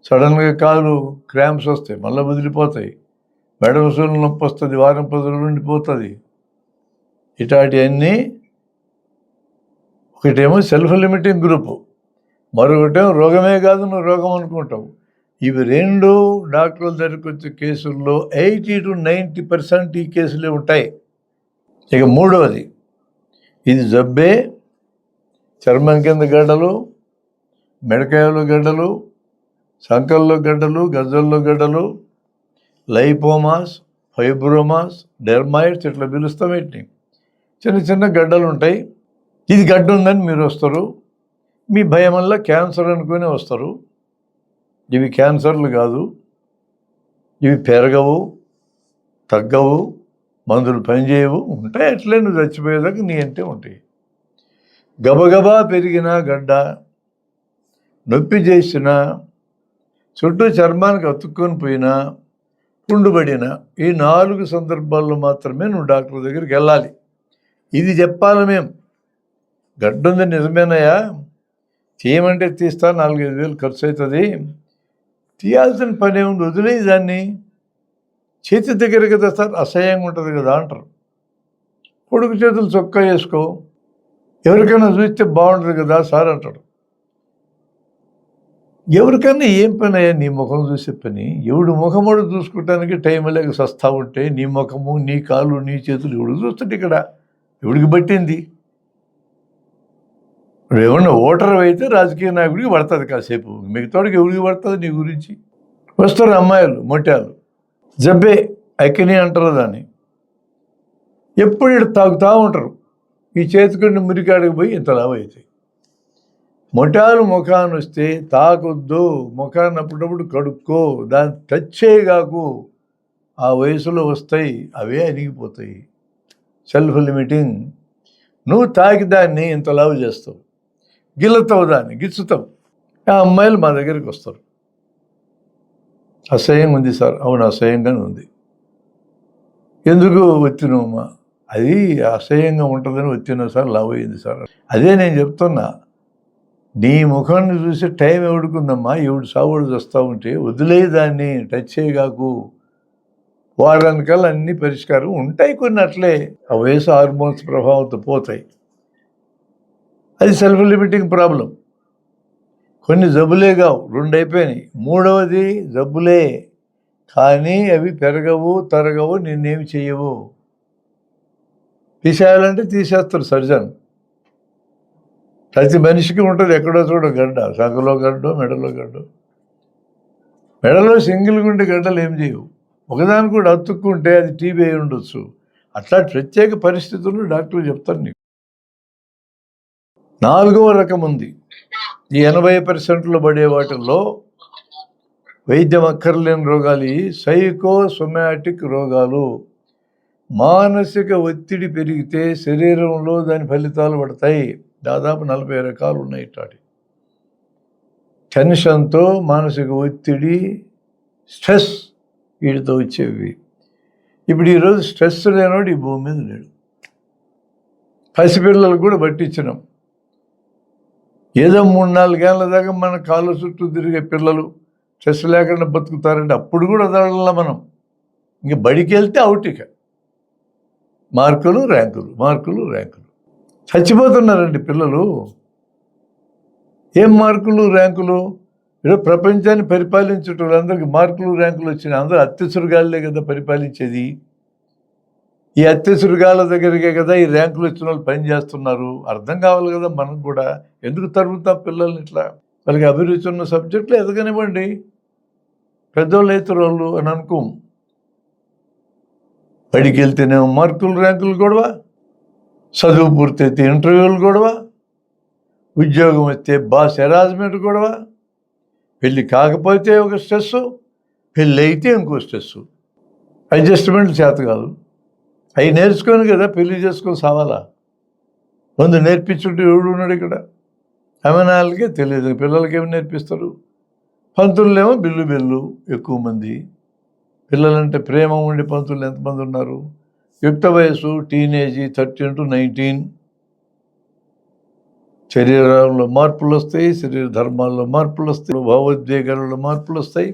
సడన్గా కాలు క్రాంప్స్ వస్తాయి, మళ్ళీ వదిలిపోతాయి, మెడ వసూలు నొప్పి వస్తుంది, వారం 10 రోజులు ఉండిపోతుంది. ఇట్లాంటివన్నీ. ఒకటేమో సెల్ఫ్ లిమిటింగ్ గ్రూపు, మరొకటేమో రోగమే కాదు నువ్వు రోగం అనుకుంటావు. ఇవి రెండు డాక్టర్ల దగ్గరికి వచ్చే కేసుల్లో 80 to 90% ఈ కేసులే ఉంటాయి. ఇక మూడవది, ఇది జబ్బే, చర్మం కింద గడ్డలు, మెడకాయలో గడ్డలు, సంకల్లో గడ్డలు, గజ్జల్లో గడ్డలు, లైపోమాస్, ఫైబ్రోమాస్, డెర్మాయిడ్స్ ఇట్లా పిలుస్తాం. వీటిని చిన్న చిన్న గడ్డలు ఉంటాయి. ఇది గడ్డ ఉందని మీరు వస్తారు, మీ భయం వల్ల క్యాన్సర్ అనుకునే వస్తారు. ఇవి క్యాన్సర్లు కాదు, ఇవి పెరగవు, తగ్గవు, మందులు పనిచేయవు, ఉంటాయి అట్లే, నువ్వు చచ్చిపోయేదాకా నీ అంటే ఉంటాయి. గబగబా పెరిగిన గడ్డ, నొప్పి చేసిన, చుట్టూ చర్మానికి అతుక్కొని పోయినా, పుండుబడిన, ఈ 4 సందర్భాల్లో మాత్రమే నువ్వు డాక్టర్ దగ్గరికి వెళ్ళాలి. ఇది చెప్పాలి మేము. గడ్డ ఉంది నిజమేనయ్యా, తీయమంటే తీస్తా, 4-5 వేలు ఖర్చు అవుతుంది, తీయాల్సిన పని ఏముంది, వదిలేయి దాన్ని, చేతి దగ్గర కదా సార్, అసహ్యంగా ఉంటుంది కదా అంటారు. కొడుకు చేతులు చొక్కా వేసుకో, ఎవరికైనా చూస్తే బాగుంటుంది కదా సార్ అంటాడు. ఎవరికైనా ఏం పని అయ్యా నీ ముఖం చూసే పని? ఎవడు ముఖముడు చూసుకోవటానికి టైం లేక సస్తా ఉంటే నీ ముఖము, నీ కాళ్ళు, నీ చేతులు ఎవడు చూస్తుంటే ఇక్కడ? ఎవడికి పట్టింది? ఇప్పుడు ఏమన్నా ఓటర్ అయితే రాజకీయ నాయకుడికి పడుతుంది కాసేపు, మిగతాడికి ఎవరికి పడుతుంది నీ గురించి? వస్తారు అమ్మాయిలు మొట్టాలు, జబ్బే అక్కిని అంటారు దాన్ని, ఎప్పుడు ఇటు తాగుతూ ఉంటారు, ఈ చేతికొండి మురికాడికి పోయి ఇంత లాభ అవుతాయి. మొటాలు ముఖాన్ని వస్తే తాకొద్దు, ముఖాన్ని అప్పుడప్పుడు కడుక్కో, దాన్ని టచ్ చేయగాకు, ఆ వయసులో వస్తాయి, అవే అణిగిపోతాయి. Self limiting. నువ్వు తాకి దాన్ని ఇంత లావు చేస్తావు, గిల్లుతావు, దాన్ని గిచ్చుతావు. ఆ అమ్మాయిలు మా దగ్గరికి వస్తారు, అసహ్యంగా ఉంది సార్. అవును, అసహ్యంగానే ఉంది. ఎందుకు వచ్చినామా? అది అసహ్యంగా ఉంటుందని వచ్చినా సార్, లావు అయింది సార్. అదే నేను చెప్తున్నా, నీ ముఖాన్ని చూసి టైం ఎవడుకుందమ్మా, ఎవడు సావుడు వస్తూ ఉంటే వదిలే, దాన్ని టచ్ చేయగాకు. వారానికల్లా అన్ని పరిష్కారం ఉంటాయి. కొన్ని అట్లే ఆ వయసు హార్మోన్స్ ప్రభావంతో పోతాయి, అది సెల్ఫ్ లిమిటింగ్ ప్రాబ్లం. కొన్ని జబ్బులే కావు, 2 అయిపోయినాయి. మూడవది జబ్బులే, కానీ అవి పెరగవు, తరగవు, నిన్నేమి చెయ్యవు. తీసేయాలంటే తీసేస్తారు సర్జన్. ప్రతి మనిషికి ఉంటుంది ఎక్కడో చూడ గడ్డ, సంకలో గడ్డో, మెడలో గడ్డో. మెడలో సింగిల్ గుండె గడ్డలు ఏం చేయవు, ఒకదాని కూడా అతుక్కుంటే అది టీబీ అయి ఉండొచ్చు. అట్లా ప్రత్యేక పరిస్థితుల్లో డాక్టర్లు చెప్తారు నీకు. 4వ రకం ఉంది. ఈ 80%లో పడే వాటిల్లో వైద్యం అక్కర్లేని రోగాలు ఈ సైకోసొమాటిక్ రోగాలు. మానసిక ఒత్తిడి పెరిగితే శరీరంలో దాని ఫలితాలు పడతాయి. దాదాపు 40 రకాలు ఉన్నాయి ఇట్లాంటి. టెన్షన్తో, మానసిక ఒత్తిడి, స్ట్రెస్, వీటితో వచ్చేవి. ఇప్పుడు ఈరోజు స్ట్రెస్ లేనివాడు ఈ భూమి మీద లేడు. పసిపిల్లలకు కూడా పట్టించినాం. ఏదో 3-4 ఏళ్ళ దాకా మన కాళ్ళ చుట్టూ తిరిగే పిల్లలు స్ట్రెస్ లేకుండా బతుకుతారంటే అప్పుడు కూడా వదలలా మనం. ఇంక బడికి వెళ్తే అవుట్, ఇక మార్కులు ర్యాంకులు. చచ్చిపోతున్నారండి పిల్లలు. ఏం మార్కులు ర్యాంకులు? ఈరోజు ప్రపంచాన్ని పరిపాలించేటోళ్ళు అందరికీ మార్కులు ర్యాంకులు వచ్చినాయి. అందరూ అత్యసురుగాళ్ళే కదా పరిపాలించేది. ఈ అత్యసురుగాళ్ళ దగ్గరికే కదా ఈ ర్యాంకులు వచ్చిన వాళ్ళు పనిచేస్తున్నారు. అర్థం కావాలి కదా మనకు కూడా. ఎందుకు తరుగుతాం పిల్లల్ని ఇట్లా? వాళ్ళకి అభిరుచి ఉన్న సబ్జెక్టులు ఎదగనివ్వండి. పెద్దోళ్ళు అవుతారు వాళ్ళు అని అనుకోం. బడికి వెళ్తేనేమో మార్కులు ర్యాంకులు గొడవ, చదువు పూర్తయితే ఇంటర్వ్యూలు గొడవ, ఉద్యోగం వస్తే బాస్ హెరాస్మెంట్ గొడవ, పెళ్ళి కాకపోతే ఒక స్ట్రెస్, పెళ్ళి అయితే ఇంకో స్ట్రెస్. అడ్జస్ట్మెంట్ చేత కాదు. అవి నేర్చుకొని కదా పెళ్లి చేసుకొని సావాలా? ముందు నేర్పించుంటే ఎవడు ఉన్నాడు ఇక్కడ? అమెనాలకే తెలియదు, పిల్లలకి ఏమి నేర్పిస్తారు? పంతులేమో బిల్లు ఎక్కువ మంది. పిల్లలంటే ప్రేమ ఉండి పంతులు ఎంతమంది ఉన్నారు? యుక్త వయసు, టీనేజీ 13 to 19. శరీరంలో మార్పులు వస్తాయి, శరీర ధర్మాల్లో మార్పులు వస్తాయి, భావోద్వేగాలలో మార్పులు వస్తాయి,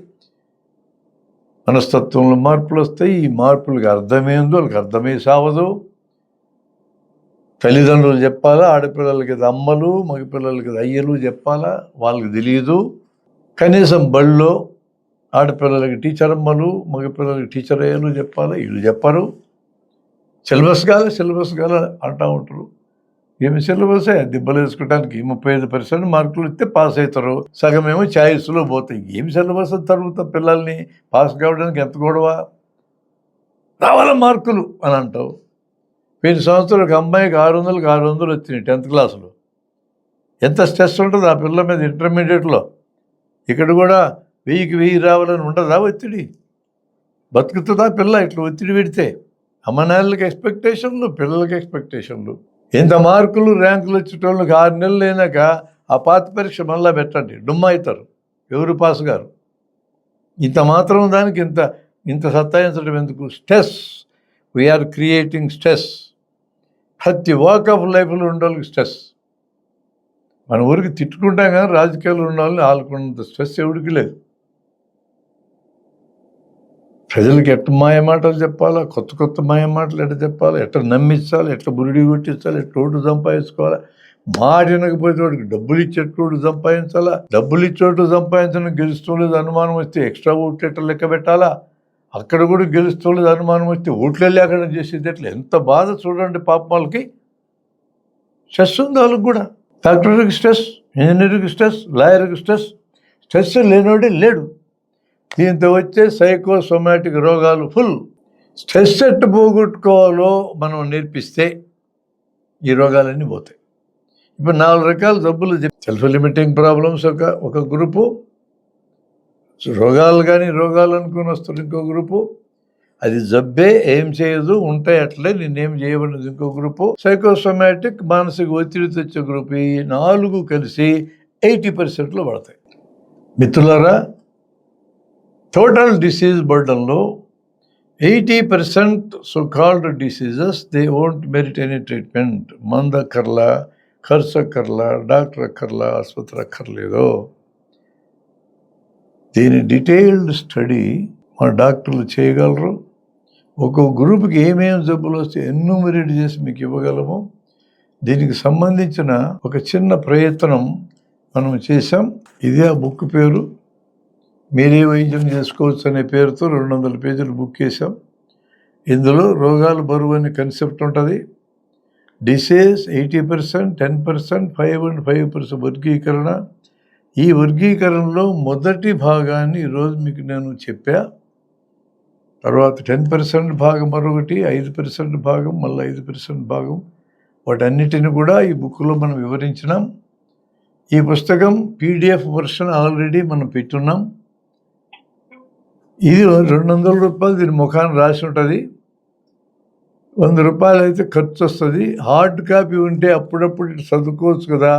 మనస్తత్వంలో మార్పులు వస్తాయి. ఈ మార్పులకి అర్థమేందో వాళ్ళకి అర్థమే సావదు. తల్లిదండ్రులు చెప్పాలా, ఆడపిల్లలకి అమ్మలు, మగపిల్లలకి అయ్యలు చెప్పాలా, వాళ్ళకి తెలియదు. కనీసం బళ్ళో ఆడపిల్లలకి టీచర్ అమ్మలు, మగపిల్లలకి టీచర్ అయ్యలు చెప్పాలా, వీళ్ళు చెప్పరు. సిలబస్ కాదు అంటూ ఉంటారు. ఏమి సిలబసే? దిబ్బలు వేసుకోవడానికి 35% మార్కులు ఇస్తే పాస్ అవుతారు, సగమేమో ఛాయిస్లో పోతాయి. ఏమి సిలబస్ తరుగుతా పిల్లల్ని పాస్ కావడానికి? ఎంత గొడవ రావాలా మార్కులు అని అంటావు. 5 సంవత్సరాలు ఒక అమ్మాయికి 600 వచ్చినాయి 10th క్లాసులో. ఎంత స్ట్రెస్ ఉంటుంది ఆ పిల్లల మీద ఇంటర్మీడియట్లో. ఇక్కడ కూడా 1000కి 1000 రావాలని ఉండదా ఒత్తిడి? బతుకుతుందా పిల్ల ఇట్లా ఒత్తిడి పెడితే? అమ్మనాన్నలకి ఎక్స్పెక్టేషన్లు, పిల్లలకి ఎక్స్పెక్టేషన్లు. ఇంత మార్కులు ర్యాంకులు వచ్చేటోళ్ళకి 6 నెలలు అయినాక ఆ పాత పరీక్ష మళ్ళీ పెట్టండి, డుమ్మ అవుతారు, ఎవరు పాస్ గారు. ఇంత మాత్రం దానికి ఇంత సత్తాయించడం ఎందుకు? స్ట్రెస్. We're creating stress. ప్రతి వాక్ ఆఫ్ లైఫ్లో ఉండాలి స్ట్రెస్. మన ఊరికి తిట్టుకుంటాం కానీ రాజకీయాలు ఉండాలని ఆలుకున్నంత స్ట్రెస్ ఎవరికి లేదు. ప్రజలకి ఎట్ట మాయ మాటలు చెప్పాలా, కొత్త మాయ మాటలు ఎట్లా చెప్పాలా, ఎట్లా నమ్మించాలి, ఎట్లా బురిడి కొట్టించాలి, ఎట్లా ఓటు సంపాదించుకోవాలా, మాట వినకపోతే వాడికి డబ్బులు ఇచ్చేటోడు సంపాదించాలా, డబ్బులు ఇచ్చేటోడు సంపాదించడం గెలుస్తోలేదు అనుమానం వస్తే ఎక్స్ట్రా ఓట్లు ఎట్లా లెక్క పెట్టాలా, అక్కడ కూడా గెలుస్తోలేదు అనుమానం వస్తే ఓట్లు లేకుండా చేసేది ఎట్లా? ఎంత బాధ చూడండి పాపం వాళ్ళకి. స్ట్రెస్ ఉంది వాళ్ళకి కూడా. డాక్టర్కి స్ట్రెస్, ఇంజనీర్కి స్ట్రెస్, లాయర్కి స్ట్రెస్. స్ట్రెస్ లేనివాడే లేడు. దీంతో వచ్చే సైకోసొమాటిక్ రోగాలు ఫుల్. స్ట్రెస్ ఎట్టు పోగొట్టుకోవాలో మనం నేర్పిస్తే ఈ రోగాలన్నీ పోతాయి. ఇప్పుడు 4 రకాల జబ్బులు సెల్ఫ్ లిమిటింగ్ ప్రాబ్లమ్స్ ఒక గ్రూపు, రోగాలు అనుకుని వస్తుంది ఇంకో గ్రూపు, అది జబ్బే ఏం చేయదు ఉంటాయి అట్లే నిన్నేం చేయబడినది ఇంకో గ్రూపు, సైకోసొమాటిక్ మానసిక ఒత్తిడి తెచ్చే గ్రూపు. ఈ 4 కలిసి 80%లో పడతాయి. మిత్రులారా, టోటల్ డిసీజ్ బర్డన్లో 80% so called diseases they won't merit any treatment. మందు అక్కర్లా, ఖర్చు అక్కర్లా, డాక్టర్ అక్కర్లా, ఆసుపత్రి అక్కర్లేదు. దీని డీటెయిల్డ్ స్టడీ మా డాక్టర్లు చేయగలరు. ఒక్కొక్క గ్రూప్కి ఏమేమి జబ్బులు వస్తే ఎన్యూమరేట్ చేసి మీకు ఇవ్వగలము. దీనికి సంబంధించిన ఒక చిన్న ప్రయత్నం మనం చేసాం. ఇదే ఆ బుక్ పేరు. మీరే వైద్యం చేసుకోవచ్చు అనే పేరుతో 200 పేజీలు బుక్ చేసాం. ఇందులో రోగాలు బరువు అనే కన్సెప్ట్ ఉంటుంది. డిసీజ్ 80%, 10%, 5 and 5% వర్గీకరణ. ఈ వర్గీకరణలో మొదటి భాగాన్ని ఈరోజు మీకు నేను చెప్పా. తర్వాత 10% భాగం మరొకటి, 5% భాగం, మళ్ళీ 5% భాగం, వాటన్నిటిని కూడా ఈ బుక్లో మనం వివరించినాం. ఈ పుస్తకం PDF వర్షన్ ఆల్రెడీ మనం పెట్టున్నాం. ఇది ₹200 దీని ముఖాన్ని రాసి ఉంటుంది. ₹100 అయితే ఖర్చు వస్తుంది. హార్డ్ కాపీ ఉంటే అప్పుడప్పుడు ఇటు చదువుకోవచ్చు కదా,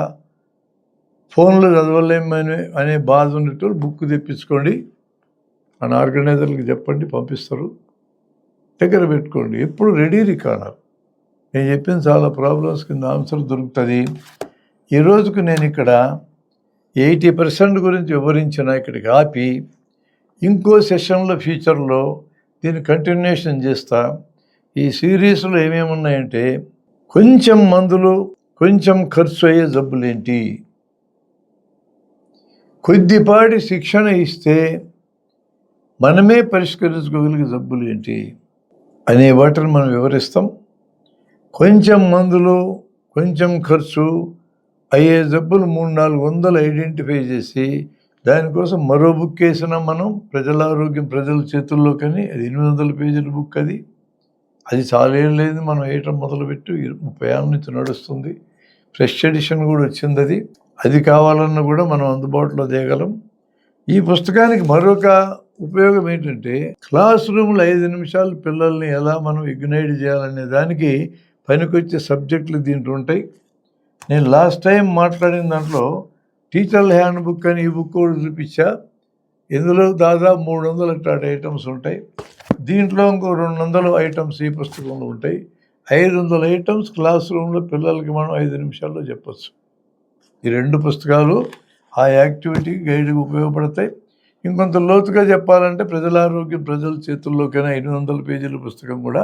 ఫోన్లో చదవలేమని అనే బాధ ఉండేటోళ్ళు బుక్ తెప్పించుకోండి. మన ఆర్గనైజర్లకు చెప్పండి, పంపిస్తారు. దగ్గర పెట్టుకోండి, ఎప్పుడు రెడీ రికార్డర్. నేను చెప్పిన చాలా ప్రాబ్లమ్స్ కింద ఆన్సర్ దొరుకుతుంది. ఈ రోజుకు నేను ఇక్కడ 80% గురించి వివరించిన ఇక్కడికి ఆపి ఇంకో సెషన్లో ఫ్యూచర్లో దీన్ని కంటిన్యూషన్ చేస్తా. ఈ సిరీస్లో ఏమేమి ఉన్నాయంటే, కొంచెం మందులు, కొంచెం ఖర్చు అయ్యే జబ్బులేంటి, కొద్దిపాటి శిక్షణ ఇస్తే మనమే పరిష్కరించుకోగలిగే జబ్బులు ఏంటి అనే వాటిని మనం వివరిస్తాం. కొంచెం మందులు, కొంచెం ఖర్చు అయ్యే జబ్బులు 300-400 ఐడెంటిఫై చేసి దానికోసం మరో బుక్ వేసినాం మనం, ప్రజల ఆరోగ్యం ప్రజల చేతుల్లో. కానీ అది 800 పేజీల బుక్. అది చాలా ఏం లేదు, మనం వేయటం మొదలుపెట్టి 30 ఏళ్ళ నుంచి నడుస్తుంది. ఫ్రెష్ ఎడిషన్ కూడా వచ్చింది. అది కావాలన్నా కూడా మనం అందుబాటులో తేగలం. ఈ పుస్తకానికి మరొక ఉపయోగం ఏంటంటే, క్లాస్ రూమ్లో 5 నిమిషాలు పిల్లల్ని ఎలా మనం ఇగ్నైట్ చేయాలనే దానికి పనికొచ్చే సబ్జెక్టులు దీంట్లో ఉంటాయి. నేను లాస్ట్ టైం మాట్లాడిన దాంట్లో టీచర్ల హ్యాండ్ బుక్ అని ఈ బుక్ కూడా చూపించా. ఇందులో దాదాపు 300 అట్లాంటి ఐటమ్స్ ఉంటాయి. దీంట్లో ఇంకో 200 ఐటమ్స్ ఈ పుస్తకంలో ఉంటాయి. 500 ఐటమ్స్ క్లాస్ రూమ్లో పిల్లలకి మనం 5 నిమిషాల్లో చెప్పచ్చు. ఈ 2 పుస్తకాలు ఆ యాక్టివిటీకి గైడ్కి ఉపయోగపడతాయి. ఇంకొంత లోతుగా చెప్పాలంటే ప్రజల ఆరోగ్యం ప్రజల చేతుల్లోకైనా 800 పేజీల పుస్తకం కూడా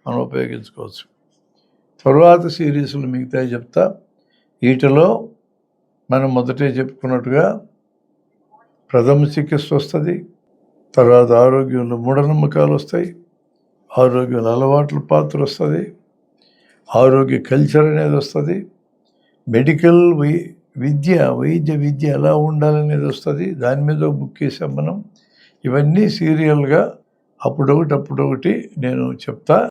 మనం ఉపయోగించుకోవచ్చు. తరువాత సిరీస్లు మిగతాయి చెప్తా. వీటిలో మనం మొదటే చెప్పుకున్నట్టుగా ప్రథమ చికిత్స వస్తుంది, తర్వాత ఆరోగ్యంలో మూఢనమ్మకాలు వస్తాయి, ఆరోగ్యంలో అలవాట్ల పాత్ర వస్తుంది, ఆరోగ్య కల్చర్ అనేది వస్తుంది, మెడికల్ వైద్య విద్య ఎలా ఉండాలనేది వస్తుంది. దాని మీద ఒక బుక్ వేసాం మనం. ఇవన్నీ సీరియల్గా అప్పుడొకటి నేను చెప్తా.